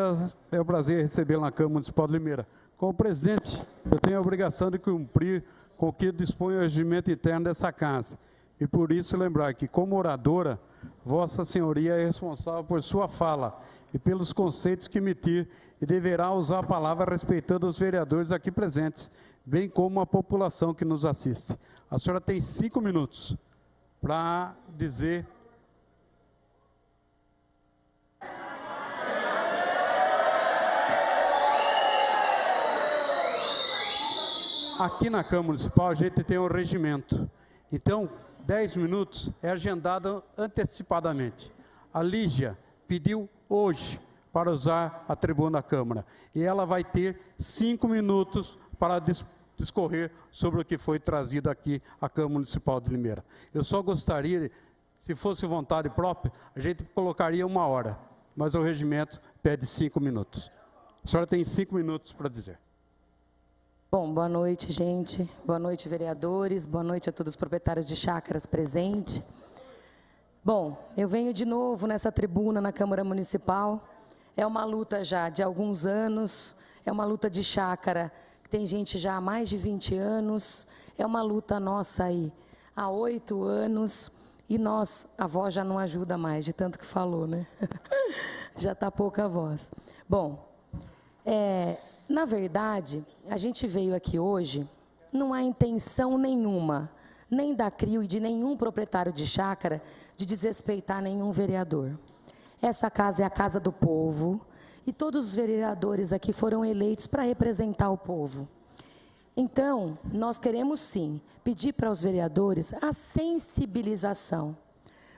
É um prazer recebê-la na Câmara Municipal de Limeira. Como presidente, eu tenho a obrigação de cumprir com o que dispõe o regimento interno dessa casa. E por isso lembrar que, como oradora, Vossa Senhoria é responsável por sua fala e pelos conceitos que emitir e deverá usar a palavra respeitando os vereadores aqui presentes, bem como a população que nos assiste. A senhora tem 5 minutos para dizer... Aqui na Câmara Municipal a gente tem um regimento, então 10 minutos é agendado antecipadamente. A Lígia pediu hoje para usar a tribuna da Câmara e ela vai ter 5 minutos para discorrer sobre o que foi trazido aqui à Câmara Municipal de Limeira. Eu só gostaria, se fosse vontade própria, a gente colocaria 1 hora, mas o regimento pede 5 minutos. A senhora tem 5 minutos para dizer. Bom, boa noite, gente. Boa noite, vereadores. Boa noite a todos os proprietários de chácaras presentes. Bom, eu venho de novo nessa tribuna na Câmara Municipal. É uma luta já de alguns anos, é uma luta de chácara que tem gente já há mais de 20 anos, é uma luta nossa aí há 8 anos e nós, a voz já não ajuda mais, de tanto que falou, né? Já está pouca voz. Bom, na verdade, a gente veio aqui hoje, não há intenção nenhuma, nem da CRIO e de nenhum proprietário de chácara, de desrespeitar nenhum vereador. Essa casa é a casa do povo e todos os vereadores aqui foram eleitos para representar o povo. Então, nós queremos sim pedir para os vereadores a sensibilização.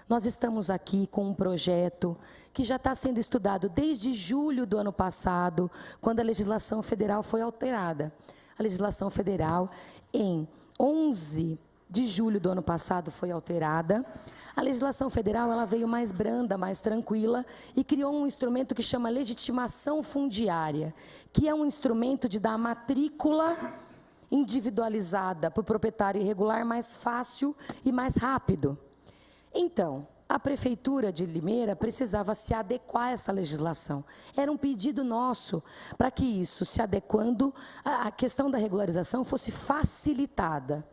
Nós estamos aqui com um projeto que já está sendo estudado desde julho do ano passado, quando a legislação federal foi alterada. A legislação federal, em 11 de julho do ano passado foi alterada. A legislação federal ela veio mais branda, mais tranquila e criou um instrumento que chama legitimação fundiária, que é um instrumento de dar matrícula individualizada para o proprietário irregular mais fácil e mais rápido. Então, a Prefeitura de Limeira precisava se adequar a essa legislação. Era um pedido nosso para que isso, se adequando, a questão da regularização fosse facilitada.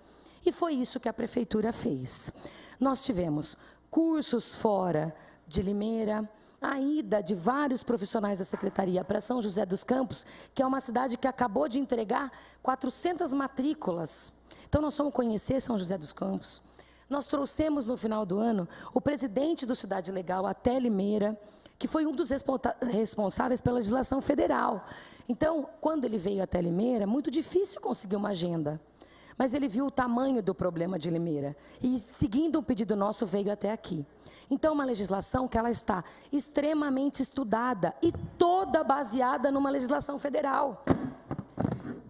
E foi isso que a Prefeitura fez. Nós tivemos cursos fora de Limeira, a ida de vários profissionais da Secretaria para São José dos Campos, que é uma cidade que acabou de entregar 400 matrículas. Então, nós fomos conhecer São José dos Campos. Nós trouxemos, no final do ano, o presidente do Cidade Legal até Limeira, que foi um dos responsáveis pela legislação federal. Então, quando ele veio até Limeira, muito difícil conseguir uma agenda. Mas ele viu o tamanho do problema de Limeira e, seguindo um pedido nosso, veio até aqui. Então, uma legislação que ela está extremamente estudada e toda baseada numa legislação federal.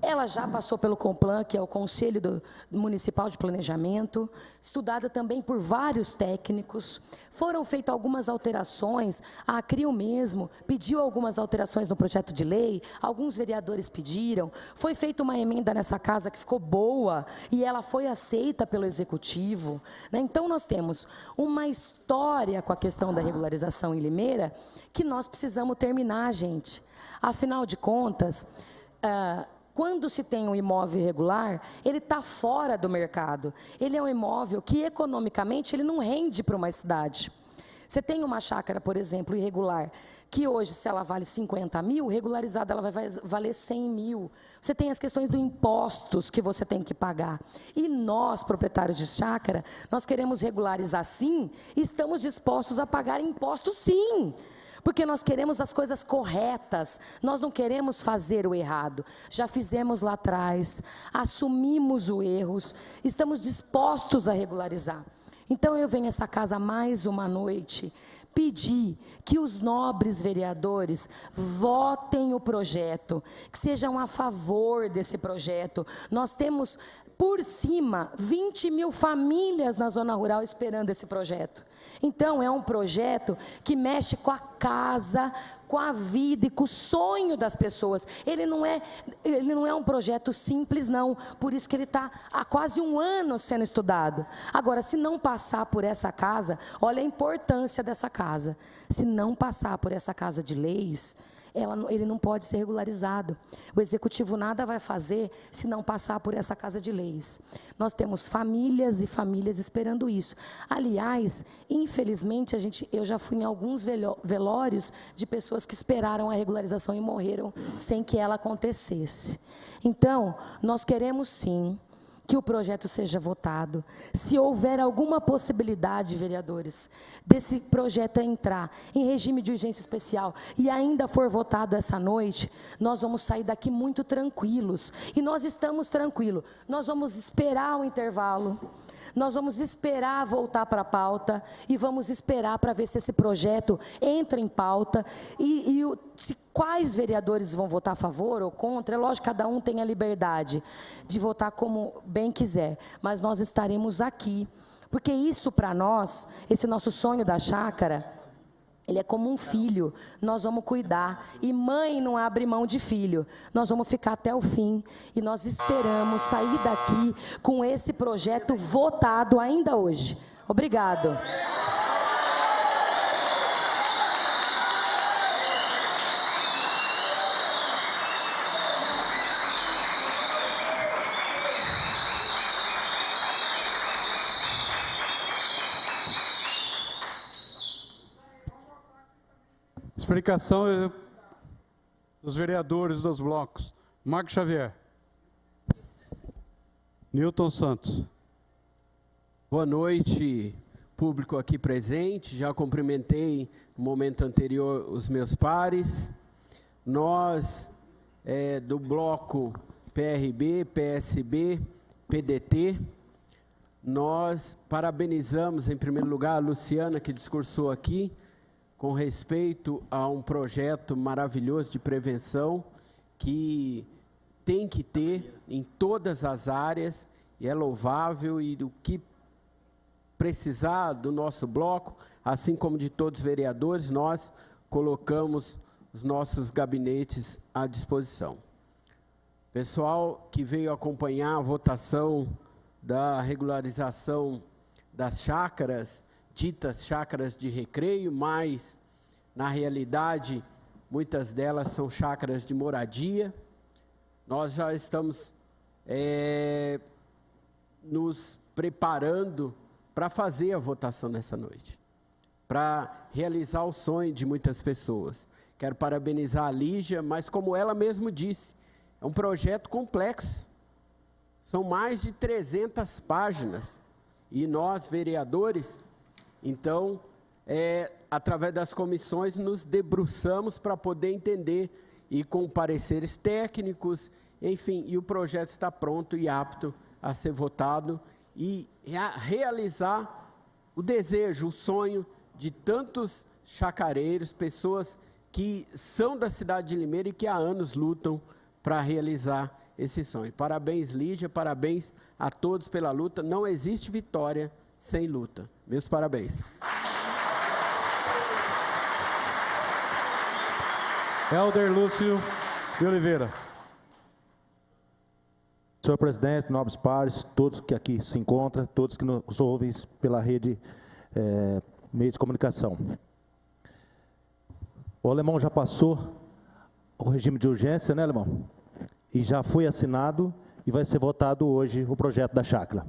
Ela já passou pelo CONPLAN, que é o Conselho Municipal de Planejamento, estudada também por vários técnicos. Foram feitas algumas alterações, a ACRIO mesmo pediu algumas alterações no projeto de lei, alguns vereadores pediram, foi feita uma emenda nessa casa que ficou boa e ela foi aceita pelo Executivo. Então, nós temos uma história com a questão da regularização em Limeira que nós precisamos terminar, gente. Afinal de contas, quando se tem um imóvel irregular, ele está fora do mercado. Ele é um imóvel que, economicamente, ele não rende para uma cidade. Você tem uma chácara, por exemplo, irregular, que hoje, se ela vale 50 mil, regularizada ela vai valer 100 mil. Você tem as questões dos impostos que você tem que pagar. E nós, proprietários de chácara, nós queremos regularizar sim, e estamos dispostos a pagar impostos sim. Porque nós queremos as coisas corretas, nós não queremos fazer o errado. Já fizemos lá atrás, assumimos os erros, estamos dispostos a regularizar. Então, eu venho a essa casa mais uma noite pedir que os nobres vereadores votem o projeto, que sejam a favor desse projeto. Nós temos, por cima, 20 mil famílias na zona rural esperando esse projeto. Então, é um projeto que mexe com a casa, com a vida e com o sonho das pessoas. Ele não é um projeto simples, não. Por isso que ele está há quase um ano sendo estudado. Agora, se não passar por essa casa, olha a importância dessa casa. Se não passar por essa casa de leis, ele não pode ser regularizado. O Executivo nada vai fazer se não passar por essa casa de leis. Nós temos famílias e famílias esperando isso. Aliás, infelizmente, eu já fui em alguns velórios de pessoas que esperaram a regularização e morreram sem que ela acontecesse. Então, nós queremos sim que o projeto seja votado. Se houver alguma possibilidade, vereadores, desse projeto entrar em regime de urgência especial e ainda for votado essa noite, nós vamos sair daqui muito tranquilos. E nós estamos tranquilos. Nós vamos esperar o intervalo, nós vamos esperar voltar para a pauta e vamos esperar para ver se esse projeto entra em pauta se quais vereadores vão votar a favor ou contra. É lógico, cada um tem a liberdade de votar como bem quiser, mas nós estaremos aqui, porque isso para nós, esse nosso sonho da chácara, ele é como um filho, nós vamos cuidar, e mãe não abre mão de filho, nós vamos ficar até o fim, e nós esperamos sair daqui com esse projeto votado ainda hoje. Obrigado. Explicação dos vereadores dos blocos. Marcos Xavier. Newton Santos. Boa noite, público aqui presente. Já cumprimentei no momento anterior os meus pares. Nós, do bloco PRB, PSB, PDT, nós parabenizamos, em primeiro lugar, a Luciana, que discursou aqui, com respeito a um projeto maravilhoso de prevenção que tem que ter em todas as áreas e é louvável, e do que precisar do nosso bloco, assim como de todos os vereadores, nós colocamos os nossos gabinetes à disposição. Pessoal que veio acompanhar a votação da regularização das chácaras, ditas chácaras de recreio, mas, na realidade, muitas delas são chácaras de moradia. Nós já estamos nos preparando para fazer a votação nessa noite, para realizar o sonho de muitas pessoas. Quero parabenizar a Lígia, mas como ela mesma disse, é um projeto complexo. São mais de 300 páginas. E nós, vereadores, então, através das comissões, nos debruçamos para poder entender e com pareceres técnicos, enfim, e o projeto está pronto e apto a ser votado e a realizar o desejo, o sonho de tantos chacareiros, pessoas que são da cidade de Limeira e que há anos lutam para realizar esse sonho. Parabéns, Lígia, parabéns a todos pela luta. Não existe vitória sem luta. Meus parabéns. Helder Lúcio de Oliveira. Senhor presidente, nobres pares, todos que aqui se encontram, todos que nos ouvem pela rede meio de comunicação. O Alemão já passou o regime de urgência, né, Alemão? E já foi assinado e vai ser votado hoje o projeto da chácara.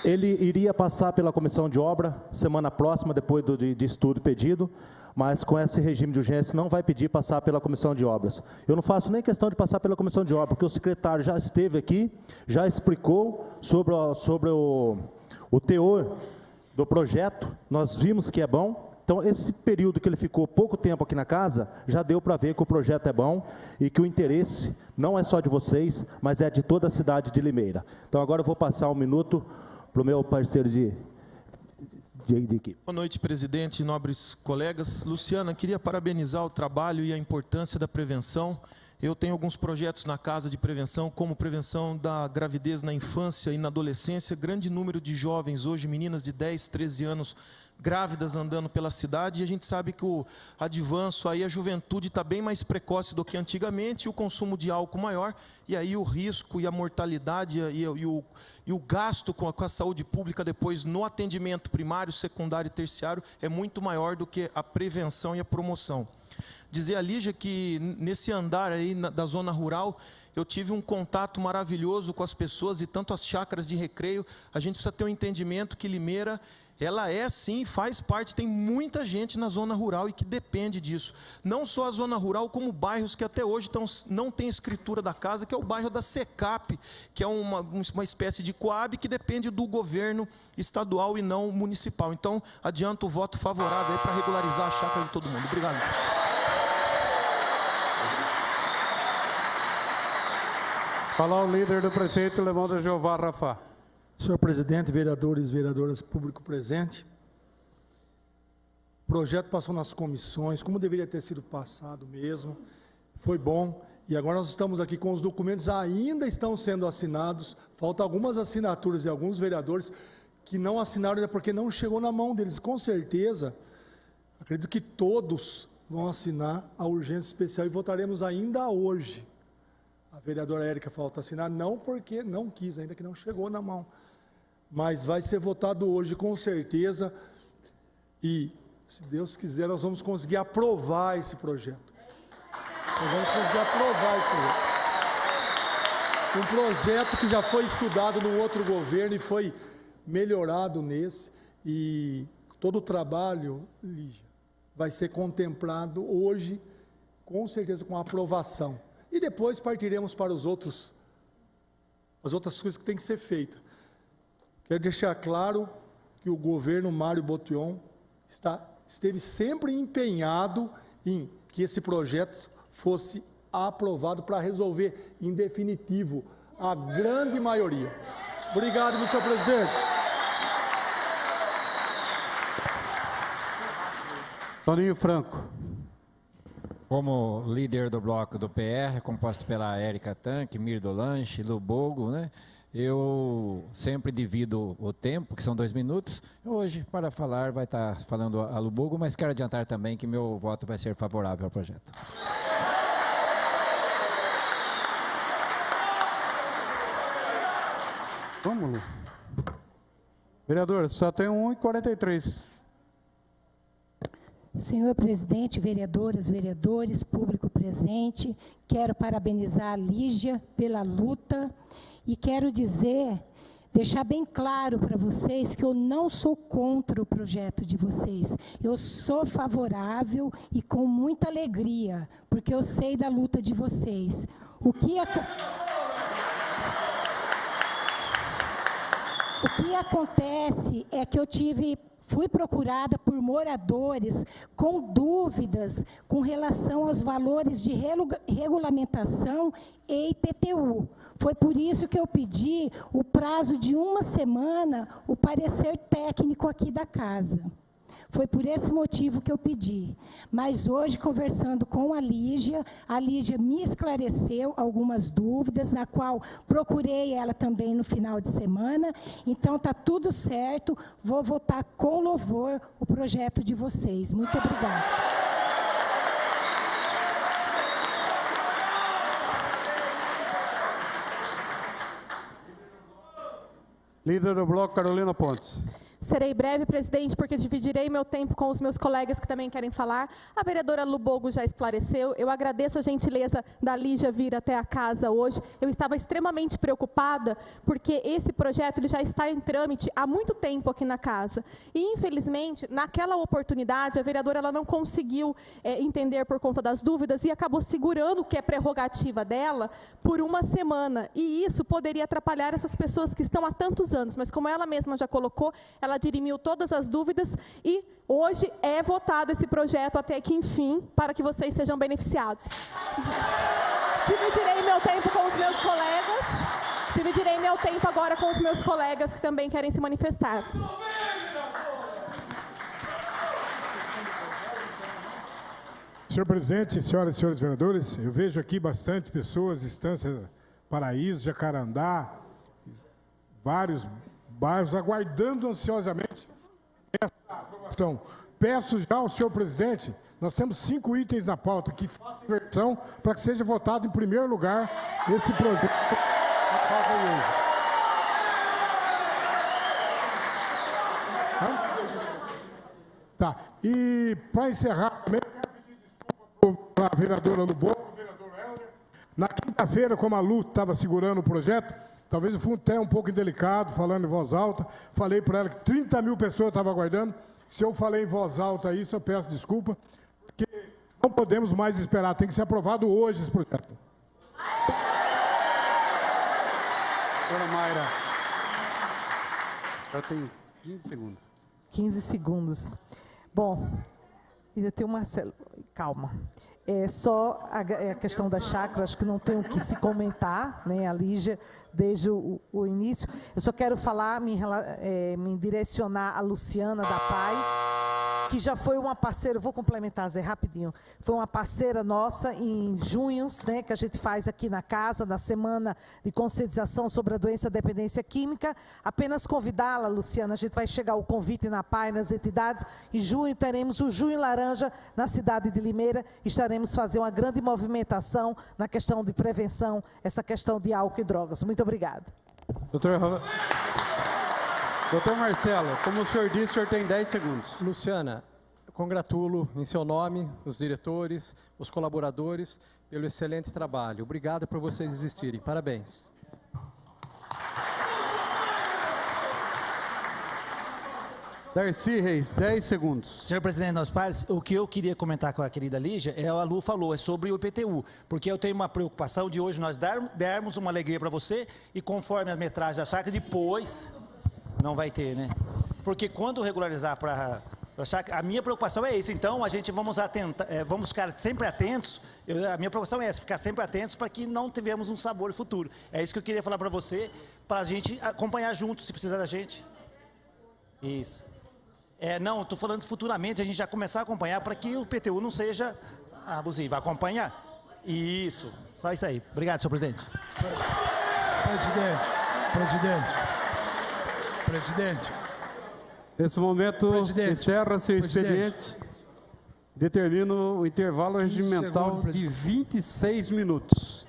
Ele iria passar pela comissão de obra semana próxima, depois de estudo pedido, mas com esse regime de urgência não vai pedir passar pela comissão de obras. Eu não faço nem questão de passar pela comissão de obras, porque o secretário já esteve aqui, já explicou sobre o teor do projeto, nós vimos que é bom. Então, esse período que ele ficou pouco tempo aqui na casa, já deu para ver que o projeto é bom e que o interesse não é só de vocês, mas é de toda a cidade de Limeira. Então, agora eu vou passar um minuto para o meu parceiro de equipe. Boa noite, presidente e nobres colegas. Luciana, queria parabenizar o trabalho e a importância da prevenção. Eu tenho alguns projetos na casa de prevenção, como prevenção da gravidez na infância e na adolescência. Grande número de jovens hoje, meninas de 10, 13 anos, grávidas andando pela cidade, e a gente sabe que o advanço, aí a juventude está bem mais precoce do que antigamente, e o consumo de álcool maior, e aí o risco e a mortalidade e o gasto com a saúde pública depois no atendimento primário, secundário e terciário é muito maior do que a prevenção e a promoção. Dizer a Lígia que nesse andar aí da zona rural, eu tive um contato maravilhoso com as pessoas e tanto as chácaras de recreio, a gente precisa ter um entendimento que Limeira, ela é sim, faz parte, tem muita gente na zona rural e que depende disso. Não só a zona rural, como bairros que até hoje não tem escritura da casa, que é o bairro da SECAP, que é uma espécie de Coab que depende do governo estadual e não municipal. Então, adianto o voto favorável para regularizar a chácara de todo mundo. Obrigado. Falar o líder do prefeito, Lemão da Jeová Rafá. Senhor presidente, vereadores e vereadoras, público presente, o projeto passou nas comissões, como deveria ter sido passado mesmo, foi bom, e agora nós estamos aqui com os documentos, ainda estão sendo assinados, faltam algumas assinaturas de alguns vereadores que não assinaram ainda porque não chegou na mão deles, com certeza, acredito que todos vão assinar a urgência especial e votaremos ainda hoje. A vereadora Érica falta assinar, não porque não quis, ainda que não chegou na mão. Mas vai ser votado hoje, com certeza. E, se Deus quiser, nós vamos conseguir aprovar esse projeto. Nós vamos conseguir aprovar esse projeto. Um projeto que já foi estudado no outro governo e foi melhorado nesse. E todo o trabalho, Lígia, vai ser contemplado hoje, com certeza, com a aprovação. E depois partiremos para as outras coisas que têm que ser feitas. Quero deixar claro que o governo Mário Botion esteve sempre empenhado em que esse projeto fosse aprovado para resolver em definitivo a grande maioria. Obrigado, meu senhor presidente. Toninho Franco. Como líder do bloco do PR, composto pela Érica Tanque, Mirdo Lanche, Lubogo, né? Eu sempre divido o tempo, que são 2 minutos. Hoje, para falar, vai estar falando a Lubogo, mas quero adiantar também que meu voto vai ser favorável ao projeto. Vamos, Lu. Vereador, só tem 1h43. Senhor presidente, vereadoras, vereadores, público presente, quero parabenizar a Lígia pela luta e quero deixar bem claro para vocês que eu não sou contra o projeto de vocês. Eu sou favorável e com muita alegria, porque eu sei da luta de vocês. O que acontece é que fui procurada por moradores com dúvidas com relação aos valores de regulamentação e IPTU. Foi por isso que eu pedi o prazo de 1 semana, o parecer técnico aqui da casa. Foi por esse motivo que eu pedi. Mas hoje, conversando com a Lígia me esclareceu algumas dúvidas, na qual procurei ela também no final de semana. Então, está tudo certo. Vou votar com louvor o projeto de vocês. Muito obrigada. Líder do bloco, Carolina Pontes. Serei breve, presidente, porque dividirei meu tempo com os meus colegas que também querem falar. A vereadora Lubogo já esclareceu. Eu agradeço a gentileza da Lígia vir até a casa hoje. Eu estava extremamente preocupada, porque esse projeto ele já está em trâmite há muito tempo aqui na casa. E, infelizmente, naquela oportunidade, a vereadora ela não conseguiu entender por conta das dúvidas e acabou segurando o que é prerrogativa dela por 1 semana. E isso poderia atrapalhar essas pessoas que estão há tantos anos. Mas, como ela mesma já colocou, ela dirimiu todas as dúvidas e hoje é votado esse projeto até que, enfim, para que vocês sejam beneficiados. Dividirei meu tempo com os meus colegas. Dividirei meu tempo agora com os meus colegas que também querem se manifestar. Senhor presidente, senhoras e senhores vereadores, eu vejo aqui bastante pessoas, Estância Paraíso, Jacarandá, vários bairros aguardando ansiosamente essa aprovação. Peço já ao senhor presidente, nós temos 5 itens na pauta, que faça inversão para que seja votado em primeiro lugar esse projeto. Tá. E para encerrar, também quero pedir desculpa para a vereadora Lubogo, vereador Helder. Na quinta-feira, como a Lu estava segurando o projeto, talvez eu fui até um pouco indelicado, falando em voz alta. Falei para ela que 30 mil pessoas estavam aguardando. Se eu falei em voz alta isso, eu peço desculpa, porque não podemos mais esperar. Tem que ser aprovado hoje esse projeto. Dona Mayra, já tem 15 segundos. 15 segundos. Bom, ainda tem uma... Calma. É só a questão das chácaras, que não tem o que se comentar, né, a Lígia, desde o início. Eu só quero falar, me direcionar a Luciana da PAI, que já foi uma parceira, vou complementar, Zé, rapidinho, foi uma parceira nossa em junho, né, que a gente faz aqui na casa, na semana de conscientização sobre a doença dependência química. Apenas convidá-la, Luciana, a gente vai chegar o convite na PAI, nas entidades. Em junho teremos o Junho Laranja na cidade de Limeira, estaremos fazendo uma grande movimentação na questão de prevenção, essa questão de álcool e drogas. Muito obrigada. Doutor Marcelo, como o senhor disse, o senhor tem 10 segundos. Luciana, congratulo em seu nome, os diretores, os colaboradores, pelo excelente trabalho. Obrigado por vocês existirem. Parabéns. Darcy Reis, 10 segundos. Senhor presidente, nós pares, o que eu queria comentar com a querida Lígia, a Lu falou, é sobre o IPTU, porque eu tenho uma preocupação de hoje nós dermos uma alegria para você e conforme a metragem da chácara, depois não vai ter, né? Porque quando regularizar para a chácara, a minha preocupação é isso, então a gente vamos ficar sempre atentos, a minha preocupação é essa, ficar sempre atentos para que não tivemos um sabor futuro. É isso que eu queria falar para você, para a gente acompanhar junto, se precisar da gente. Isso. Não, estou falando futuramente, a gente já começar a acompanhar para que o IPTU não seja abusivo. Acompanhar? Isso, só isso aí. Obrigado, senhor presidente. Presidente. Nesse momento, encerra-se o expediente. Determino o intervalo regimental de 26 minutos.